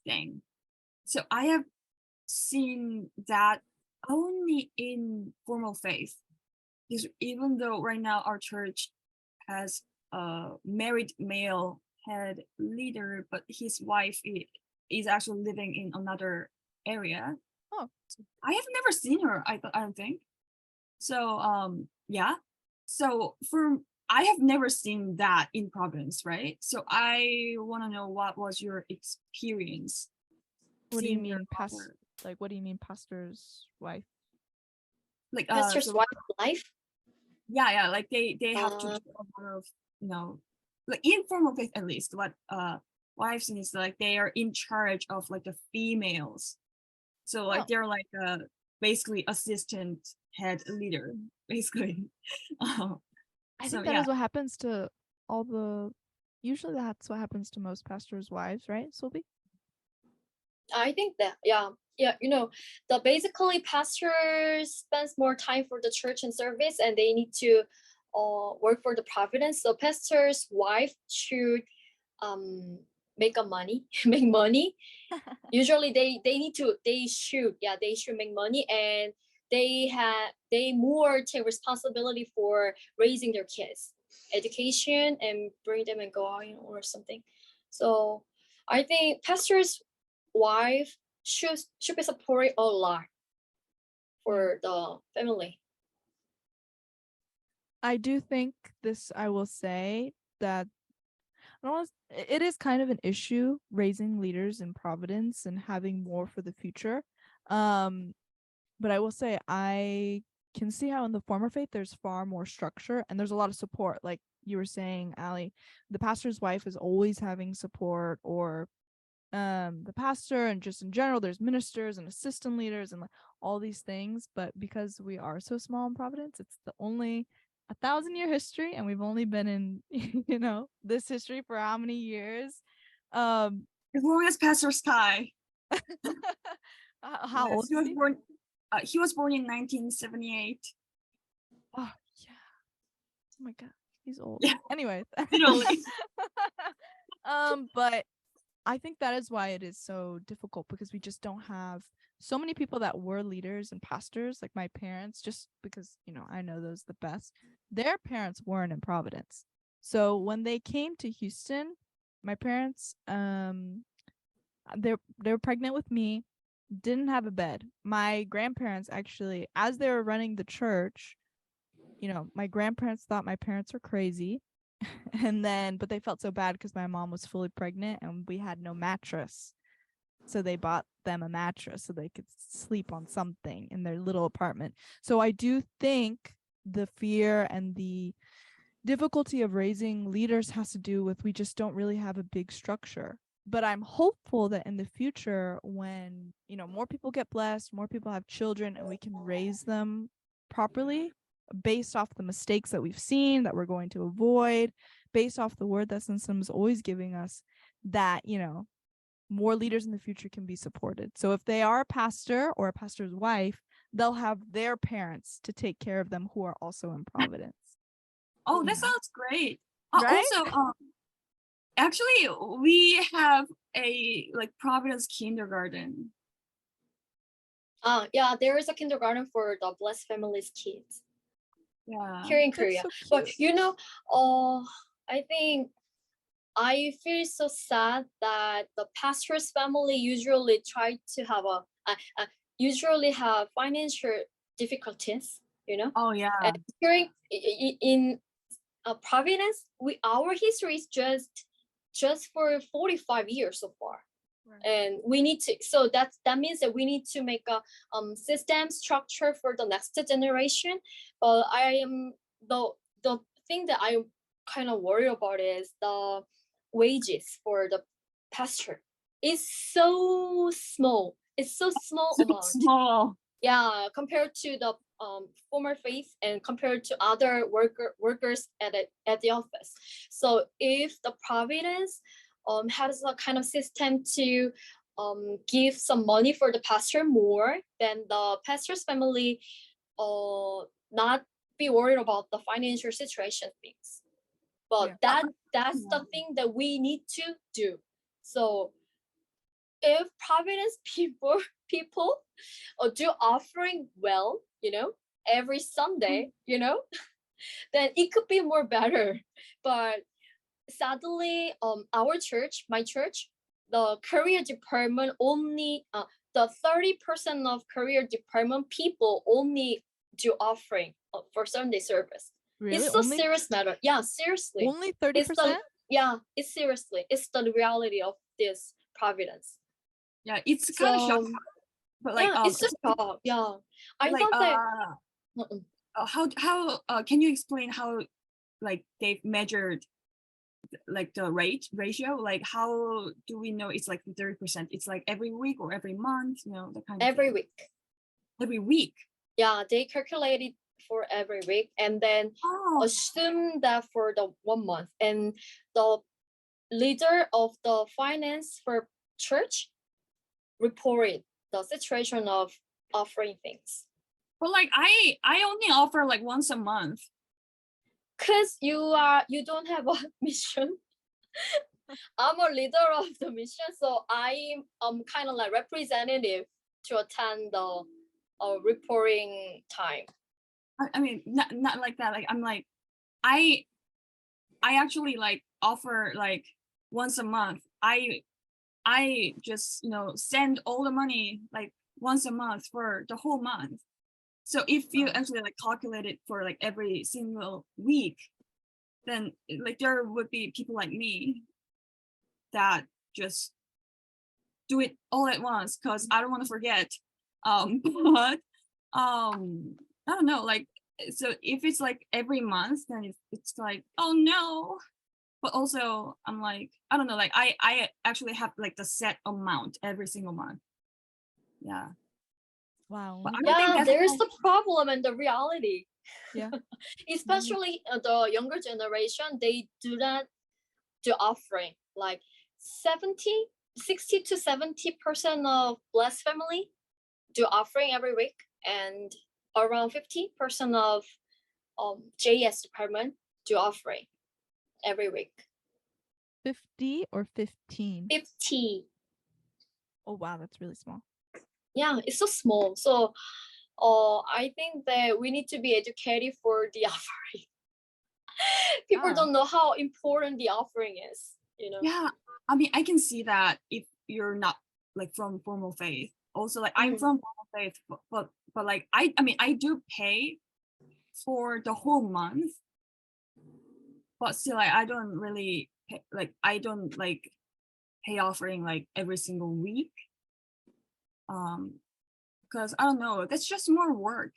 thing? So I have seen that only in formal faith. Because even though right now our church has a married male head leader, but his wife is actually living in another area. Oh, I have never seen her. I don't think. So yeah. So I have never seen that in Providence, right? So I want to know what was your experience. what do you seeing your mean daughter? like what do you mean pastor's wife? Like Pastor's so wife life. yeah, like they have to do a lot of, like informal faith, at least what I've seen is like they are in charge of like the females. So like they're like basically assistant head leader, basically. I So think that yeah. is what happens to usually that's what happens to most pastors' wives, right, Sylvie? I think that yeah, the basically pastors spends more time for the church and service, and they need to work for the providence. So pastor's wife should make money make money. Usually they should make money, and they more take responsibility for raising their kids education and bring them and go out, or something. So I think pastor's wife should be supported a lot for the family. I do think I will say that it is kind of an issue raising leaders in Providence and having more for the future. But I will say I can see how in the former faith there's far more structure and there's a lot of support. Like you were saying, Ali, the pastor's wife is always having support, or the pastor, and just in general there's ministers and assistant leaders and like all these things. But because we are so small in Providence, it's the only 1,000-year history, and we've only been in this history for how many years? As long as Pastor Sky. How old is he? He was born in 1978. Oh yeah. Oh my god, he's old. Yeah. Anyway. Literally. But I think that is why it is so difficult, because we just don't have so many people that were leaders and pastors, like my parents, just because, I know those the best. Their parents weren't in Providence. So when they came to Houston, my parents, they were pregnant with me, didn't have a bed. My grandparents actually, as they were running the church, my grandparents thought my parents were crazy. But they felt so bad because my mom was fully pregnant and we had no mattress. So they bought them a mattress so they could sleep on something in their little apartment. So I do think the fear and the difficulty of raising leaders has to do with we just don't really have a big structure. But I'm hopeful that in the future, when, more people get blessed, more people have children, and we can raise them properly based off the mistakes that we've seen that we're going to avoid, based off the word that Simpson is always giving us, that, more leaders in the future can be supported. So if they are a pastor or a pastor's wife, they'll have their parents to take care of them who are also in Providence. Oh, that sounds great. Right? Also, actually, we have a like Providence kindergarten. Yeah, there is a kindergarten for the blessed families kids Yeah. here in That's Korea. so But cute. you know, I think I feel so sad that the pastor's family usually try to have usually have financial difficulties. You know, Oh yeah. and during in Providence, our history is just for 45 years so far. Right. And we need to, so that means that we need to make a system structure for the next generation. But I am the thing that I kind of worry about is the wages for the pastor. It's so small. It's so small So amount. small. Yeah, compared to the former faith and compared to other workers at the office. So if the Providence has a kind of system to give some money for the pastor more, then the pastor's family not be worried about the financial situation things. But that's the thing that we need to do. So if Providence people do offering well, every Sunday, then it could be more better. But sadly, my church, the career department only the 30% of career department people only do offering for Sunday service. Really? It's so serious matter. Yeah, seriously. Only 30%? It's seriously. It's the reality of this Providence. Yeah, it's kind of shocking. But like it's a shock. Yeah, I like, thought that. How can you explain how like they've measured like the ratio? Like how do we know it's like 30%? It's like every week or every month, the kind of every week. Every week. Yeah, they calculated for every week and then assume that for the 1 month. And the leader of the finance for church reported the situation of offering things. But like I only offer like once a month. Cause you don't have a mission. I'm a leader of the mission, so I'm kind of like representative to attend the reporting time. I mean, not like that. Like I'm like, I actually like offer like once a month. I just send all the money like once a month for the whole month. So if you actually like calculate it for like every single week, then like there would be people like me that just do it all at once because I don't want to forget. But I don't know, like, so if it's like every month, then it's like, oh no. But also I'm like, I don't know, like I actually have like the set amount every single month. Yeah. Wow. But I don't think that's there's the problem and the reality. Yeah. Especially the younger generation, they do not do offering. Like 60 to 70% of blessed family do offering every week, and around 50% of JS department do offering every week. 50 or 15? 50. Oh wow, that's really small. Yeah, it's so small. So I think that we need to be educated for the offering. People don't know how important the offering is, Yeah, I mean, I can see that if you're not like from formal faith. Also, like I'm from formal faith, but like I mean, I do pay for the whole month, but still, like I don't really pay, like I don't like pay offering like every single week. Because I don't know, that's just more work.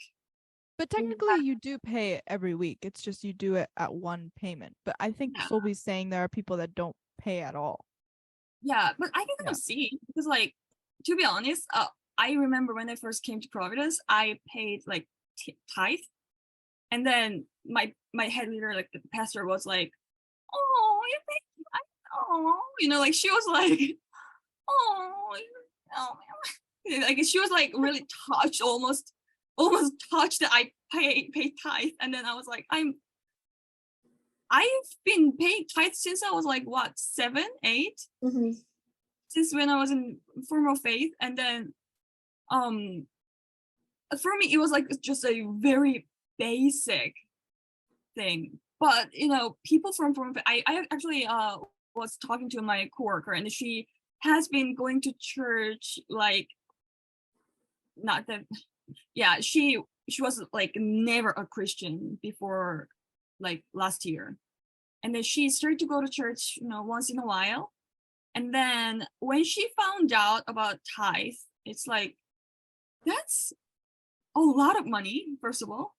But technically you do pay it every week. It's just you do it at one payment. But I think Solby's saying there are people that don't pay at all. Yeah, but I can kind of see, because like, to be honest, I remember when I first came to Providence, I paid like tithe, and then my head leader, like the pastor, was like, "Oh, you think like she was like, oh, like she was like really touched almost, almost touched that I pay tithe, and then I was like, I've been paying tithe since I was like what 7, 8, since when I was in formal faith, and then for me it was like just a very basic thing. But people from formal faith, I actually was talking to my coworker, and she has been going to church like not that yeah she was like never a Christian before like last year, and then she started to go to church once in a while, and then when she found out about tithe, it's like that's a lot of money, first of all,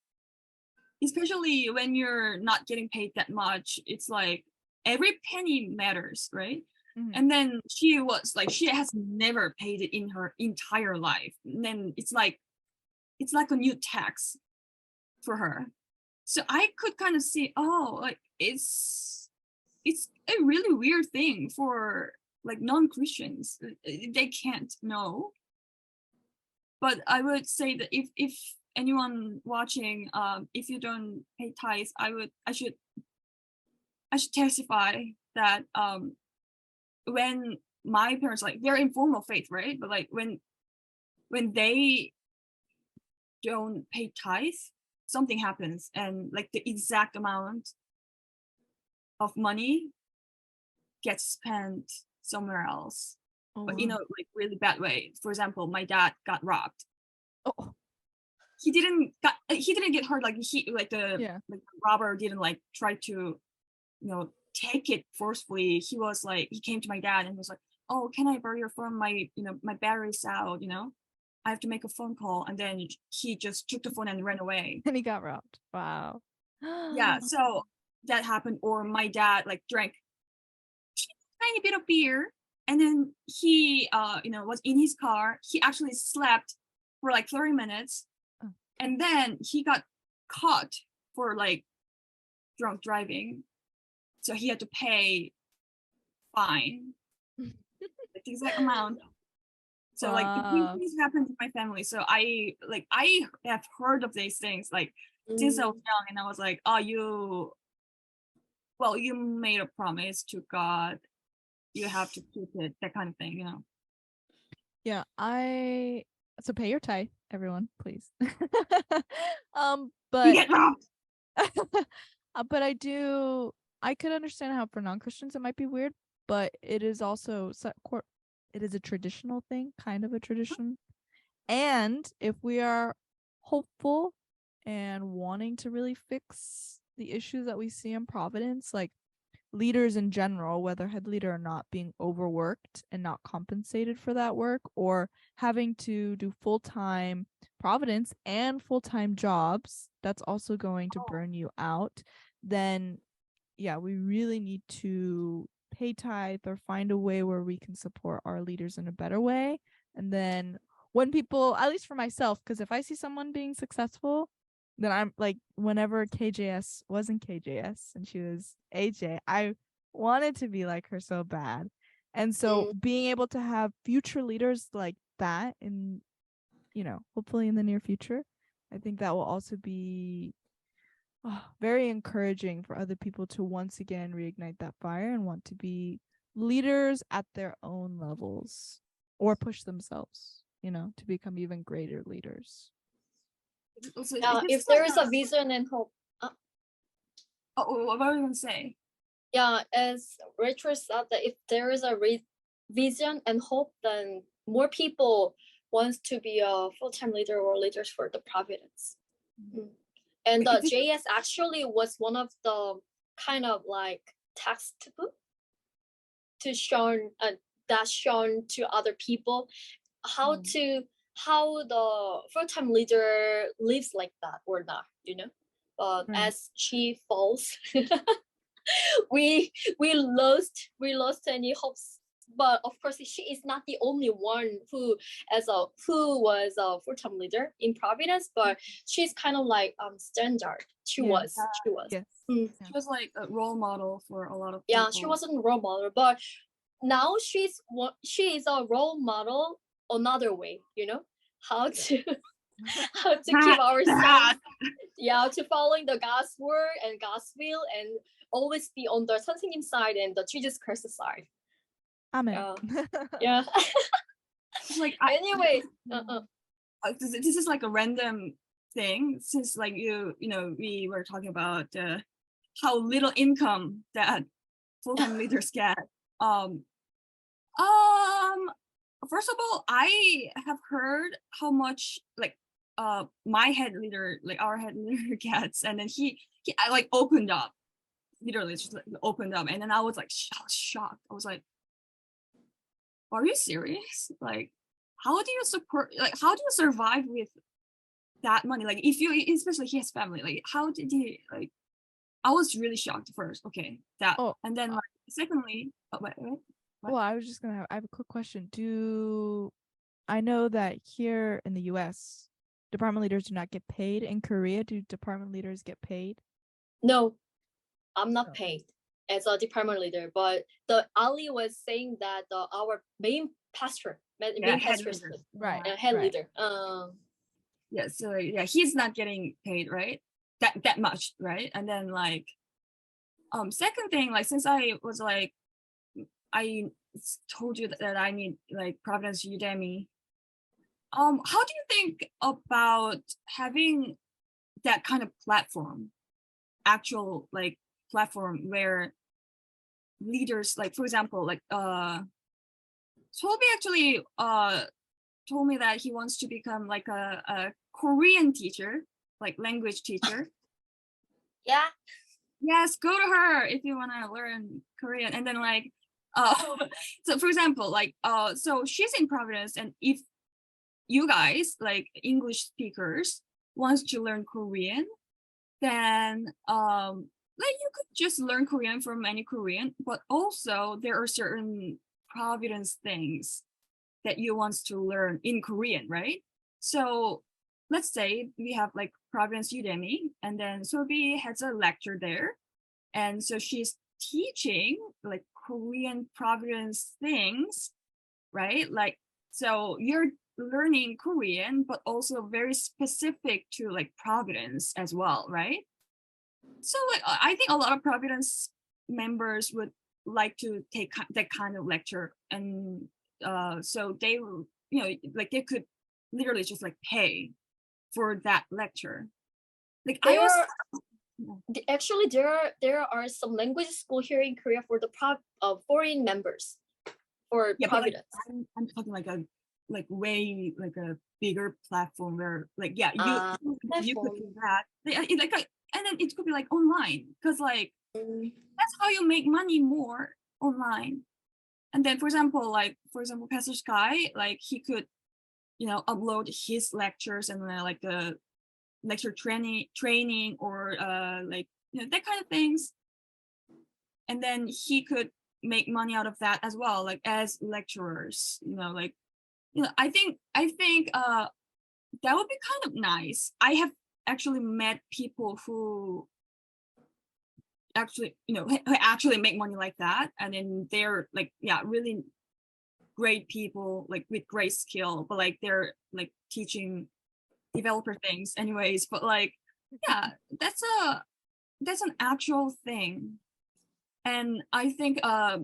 especially when you're not getting paid that much. It's like every penny matters, right? And then she was like, she has never paid it in her entire life, and then it's like a new tax for her. So I could kind of see, like it's a really weird thing for like non-Christians. They can't know. But I would say that if anyone watching, if you don't pay tithes, I should testify that when my parents, like, they're in formal faith, right? But like when they don't pay tithes, something happens, and like the exact amount of money gets spent somewhere else. But like really bad way. For example, my dad got robbed. He didn't get hurt, like the robber didn't like try to take it forcefully. He came to my dad and was like, oh, can I borrow your phone? My battery's out, I have to make a phone call. And then he just took the phone and ran away. And he got robbed. Wow. Yeah, so that happened. Or my dad like drank a tiny bit of beer, and then he was in his car. He actually slept for like 30 minutes, and then he got caught for like drunk driving. So he had to pay fine, like the exact amount. So like things happened to my family. So I have heard of these things like since I was young, and I was like, oh, you made a promise to God, you have to keep it, that kind of thing, Yeah, so pay your tithe, everyone, please. But you get robbed. But I could understand how for non-Christians it might be weird, but it is also it is a traditional thing, kind of a tradition. And if we are hopeful and wanting to really fix the issues that we see in Providence, like leaders in general, whether head leader or not, being overworked and not compensated for that work, or having to do full-time Providence and full-time jobs, that's also going to burn you out, then yeah, we really need to pay tithe or find a way where we can support our leaders in a better way. And then when people, at least for myself, because if I see someone being successful, then I'm like, whenever KJS wasn't KJS and she was AJ, I wanted to be like her so bad. And so being able to have future leaders like that in, hopefully in the near future, I think that will also be very encouraging for other people to once again reignite that fire and want to be leaders at their own levels or push themselves, to become even greater leaders. If there is a vision and hope. What were you going to say? Yeah, as Rachel said, that if there is a vision and hope, then more people wants to be a full-time leader or leaders for the Providence. And the JS actually was one of the kind of like textbook to shown to other people how the full-time leader lives like that or not, But as she falls, we lost any hopes. But of course, she is not the only one who was a full-time leader in Providence, but she's kind of like standard. She was. Yes. She was like a role model for a lot of people. Yeah, she wasn't a role model, but now she is a role model another way, how to how to keep ourselves, to following the God's word and God's will, and always be on the 선생님 side and the Jesus Christ side. Amen. Yeah. Like anyway, this is like a random thing, since like we were talking about how little income that full-time leaders get. First of all, I have heard how much like my head leader, like our head leader gets, and then he like opened up, literally just like opened up, and then I was like shocked. I was like, are you serious? Like, how do you survive with that money? Like, if you, especially his family, like how did he, like, I was really shocked first. Okay, that, and then like secondly, wait. Well, I have a quick question. I know that here in the US, department leaders do not get paid. In Korea, do department leaders get paid? No, I'm not paid as a department leader, but Ali was saying that our main pastor, head leader. Yeah, so yeah, he's not getting paid, right? That much, right? And then like, second thing, like, since I was like, I told you that I need like Providence Udemy. How do you think about having that kind of platform, actual like platform where leaders, like for example, like Toby actually told me that he wants to become like a Korean teacher, like language teacher. Yeah. Yes, go to her if you want to learn Korean. And then like, so for example, like, so she's in Providence, and if you guys, like English speakers, wants to learn Korean, then like you could just learn Korean from any Korean, but also there are certain Providence things that you want to learn in Korean, right? So let's say we have like Providence Udemy, and then Sobi has a lecture there, and so she's teaching like Korean Providence things, right? Like, so you're learning Korean, but also very specific to like Providence as well, right? So like, I think a lot of Providence members would like to take that kind of lecture, and so they, like they could literally just like pay for that lecture. Like actually there are some language school here in Korea for the foreign members for Providence. Like, I'm talking like a way like a bigger platform where like you could do that. And then it could be like online, because like that's how you make money more online. And then for example Pastor Sky, like he could upload his lectures and like the lecture training or like that kind of things, and then he could make money out of that as well, like as lecturers. I think that would be kind of nice. I have actually met people who actually make money like that, and then they're like really great people, like with great skill, but like they're like teaching developer things anyways. But like that's an actual thing. And I think like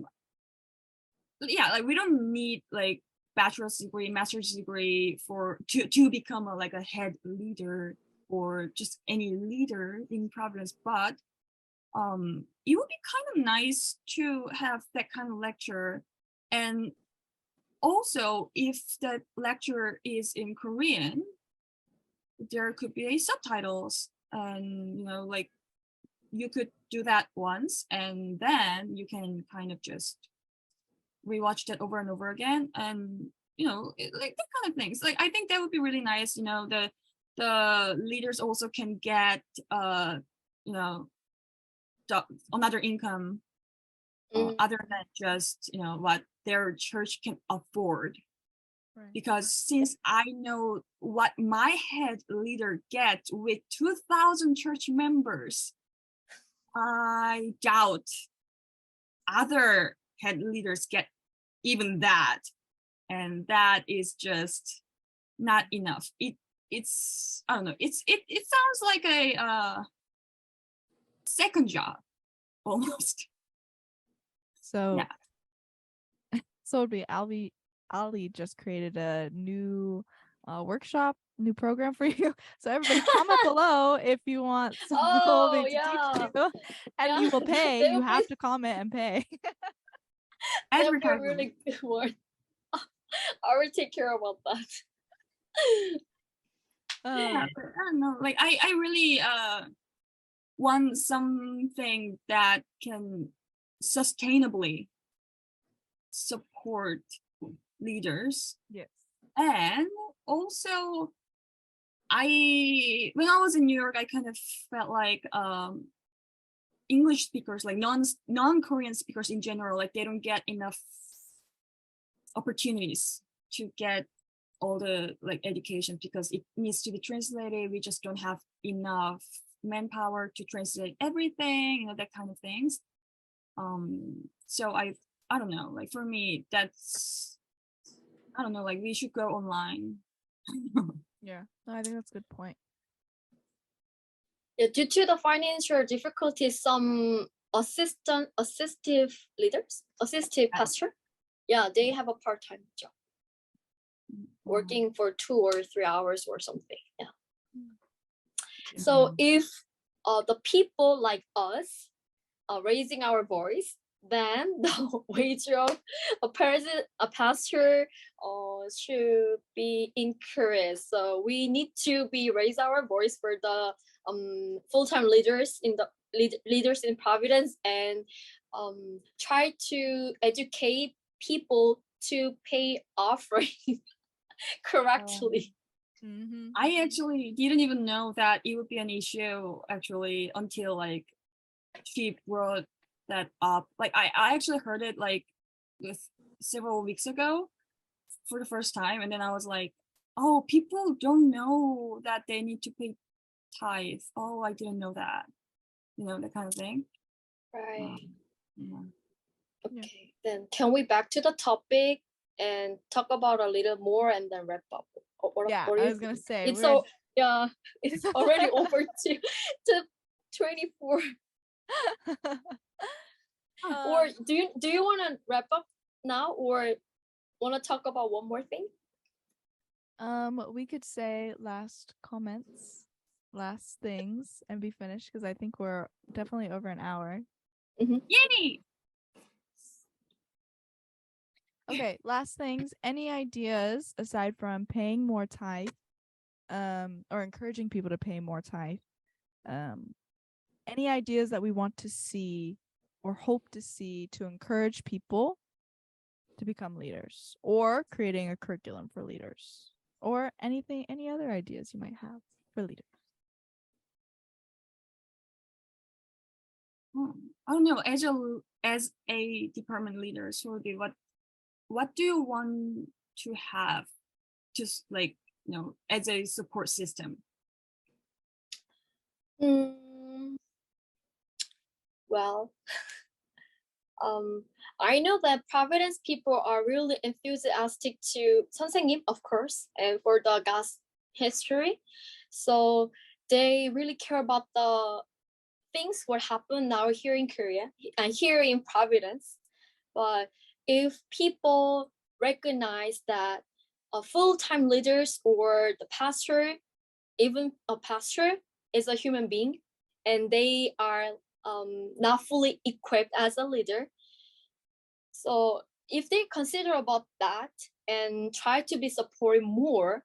we don't need like bachelor's degree, master's degree to become a head leader or just any leader in Providence, but it would be kind of nice to have that kind of lecture. And also, if that lecture is in Korean, there could be subtitles, and like you could do that once, and then you can kind of just rewatch that over and over again, and like that kind of things. Like I think that would be really nice. The leaders also can get another income other than just what their church can afford. Right. Because since I know what my head leader gets with 2,000 church members, I doubt other head leaders get even that, and that is just not enough. It it's I don't know. It sounds like a second job almost. So yeah. So it'd be Ali just created a new workshop, new program for you. So everybody comment below if you want Provi to teach you, and you will pay. You have to comment and pay. That would be a really good one. I will take care about that. Yeah, but I don't know. Like I really want something that can sustainably support leaders. Yes. And also when I was in New York, I kind of felt like English speakers, like non-Korean speakers in general, like they don't get enough opportunities to get all the like education because it needs to be translated. We just don't have enough manpower to translate everything, you know, that kind of things. So I don't know, like for me, that's, I don't know, like we should go online. Yeah, no, I think that's a good point. Yeah, due to the financial difficulties, some assistive pastor, yeah, they have a part-time job, working for 2 or 3 hours or something. Yeah. So if the people like us are raising our voice, then the wage of a pastor should be increased. So we need to raise our voice for the full-time leaders in Providence, and try to educate people to pay offering correctly. I actually didn't even know that it would be an issue actually until like she brought that up. Like I actually heard it like several weeks ago for the first time, and then I was like, oh, people don't know that they need to pay tithe. Oh, I didn't know that. You know, that kind of thing. Right. Yeah. Okay, then can we back to the topic and talk about a little more and then wrap up? I was gonna say it's so yeah, it's already over to 24. Or do you want to wrap up now, or want to talk about one more thing? We could say last comments, last things, and be finished because I think we're definitely over an hour. Yay! Okay, last things. Any ideas aside from paying more tithe, or encouraging people to pay more tithe? Any ideas that we want to see or hope to see to encourage people to become leaders, or creating a curriculum for leaders, or any other ideas you might have for leaders? I don't know. As a department leader, so what do you want to have, just like, you know, as a support system? Well, I know that Providence people are really enthusiastic to 선생님, of course, and for the God's history. So they really care about the things what happen now here in Korea and here in Providence. But if people recognize that full-time leaders or the pastor, even a pastor, is a human being, and they are not fully equipped as a leader. So if they consider about that and try to be supported more,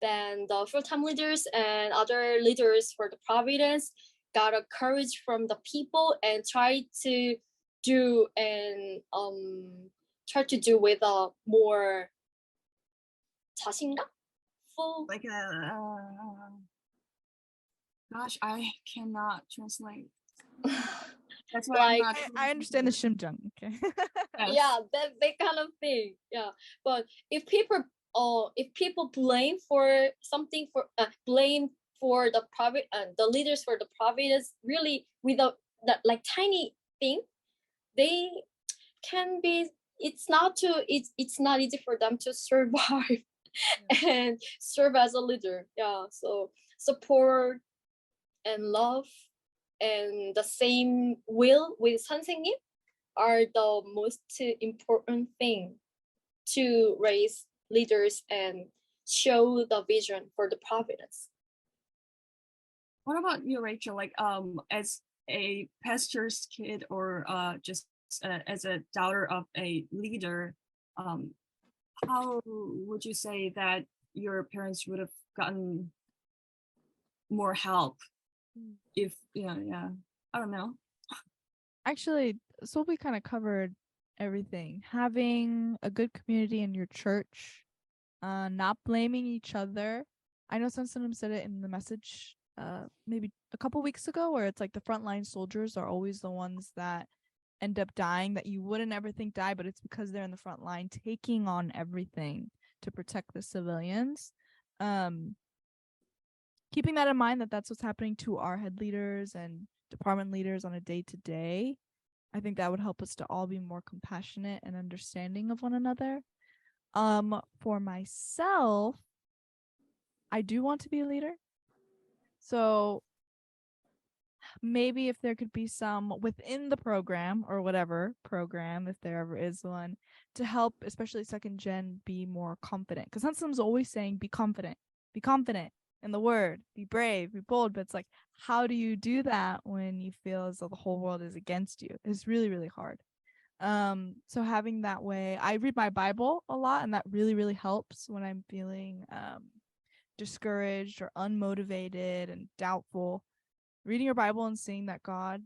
then the full-time leaders and other leaders for the Providence got a courage from the people and try to do with a more 자신감, full, Like gosh, I cannot translate. That's why like, I understand the 심정. Okay. Yes. Yeah, that kind of thing. Yeah, but if people blame for something, for blame for the the leaders for the Providence, really without that like tiny thing, they can be. It's not easy for them to survive. and serve as a leader. Yeah, so support and love and the same will with 선생님 are the most important thing to raise leaders and show the vision for the providence. What about you, Rachel? Like, as a pastor's kid, or just as a daughter of a leader, how would you say that your parents would have gotten more help if, yeah, I don't know. Actually, so we kind of covered everything. Having a good community in your church, not blaming each other. I know some said it in the message maybe a couple weeks ago, where it's like the frontline soldiers are always the ones that end up dying, that you wouldn't ever think die, but it's because they're in the front line taking on everything to protect the civilians. Keeping that in mind, that that's what's happening to our head leaders and department leaders on a day-to-day, I think that would help us to all be more compassionate and understanding of one another. For myself, I do want to be a leader. So maybe if there could be some within the program, or whatever program, if there ever is one, to help especially second gen be more confident. Because Hansen's always saying, be confident in the word, be brave, be bold. But it's like, how do you do that when you feel as though the whole world is against you? It's really, really hard. So having that way, I read my Bible a lot, and that really, really helps when I'm feeling discouraged or unmotivated and doubtful. Reading your Bible and seeing that God,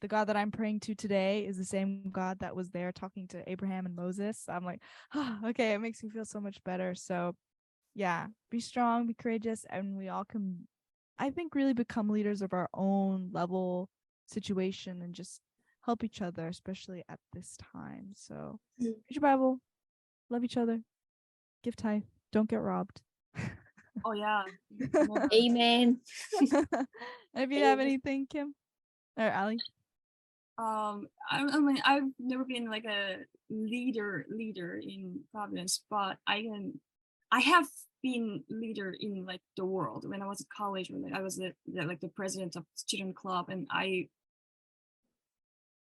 the God that I'm praying to today, is the same God that was there talking to Abraham and Moses. I'm like, oh, okay, it makes me feel so much better. So yeah, be strong, be courageous, and we all can, I think, really become leaders of our own level, situation, and just help each other, especially at this time. So read your Bible, love each other, give tithe, don't get robbed. Oh yeah. Amen. And if you have anything, Kim or Ali? I mean, I've never been like a leader in Providence, but I have been leader in like the world. When I was at college, when I was the president of student club, and I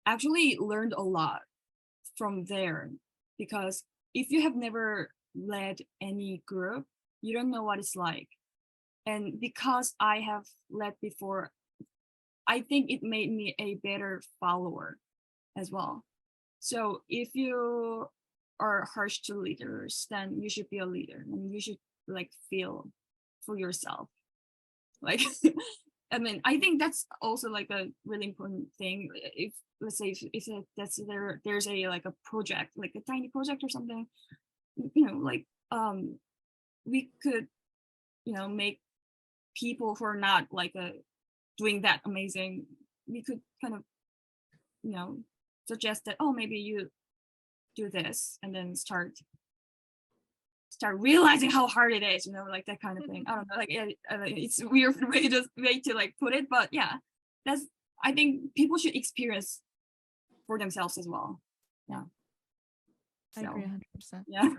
actually learned a lot from there, because if you have never led any group, you don't know what it's like. And because I have led before, I think it made me a better follower as well. So if you are harsh to leaders, then you should be a leader, and you should like feel for yourself. Like, I mean, I think that's also like a really important thing. If let's say if there's a like a project, like a tiny project or something, like we could make people who are not like doing that amazing, we could kind of suggest that, oh, maybe you do this, and then start realizing how hard it is, like that kind of thing. I don't know, like it's a weird way to like put it, but yeah, that's, I think people should experience for themselves as well. Yeah, I agree 100%. Yeah.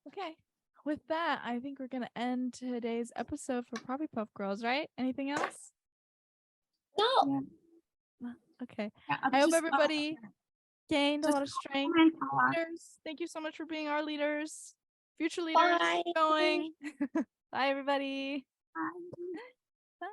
Okay, with that, I think we're gonna end today's episode for Provipuff Girls, right? Anything else? No. Yeah. Okay. Yeah, I hope everybody gained a lot of strength. Leaders, thank you so much for being our leaders. Future leaders. Bye. Going. Bye, everybody. Bye. Bye.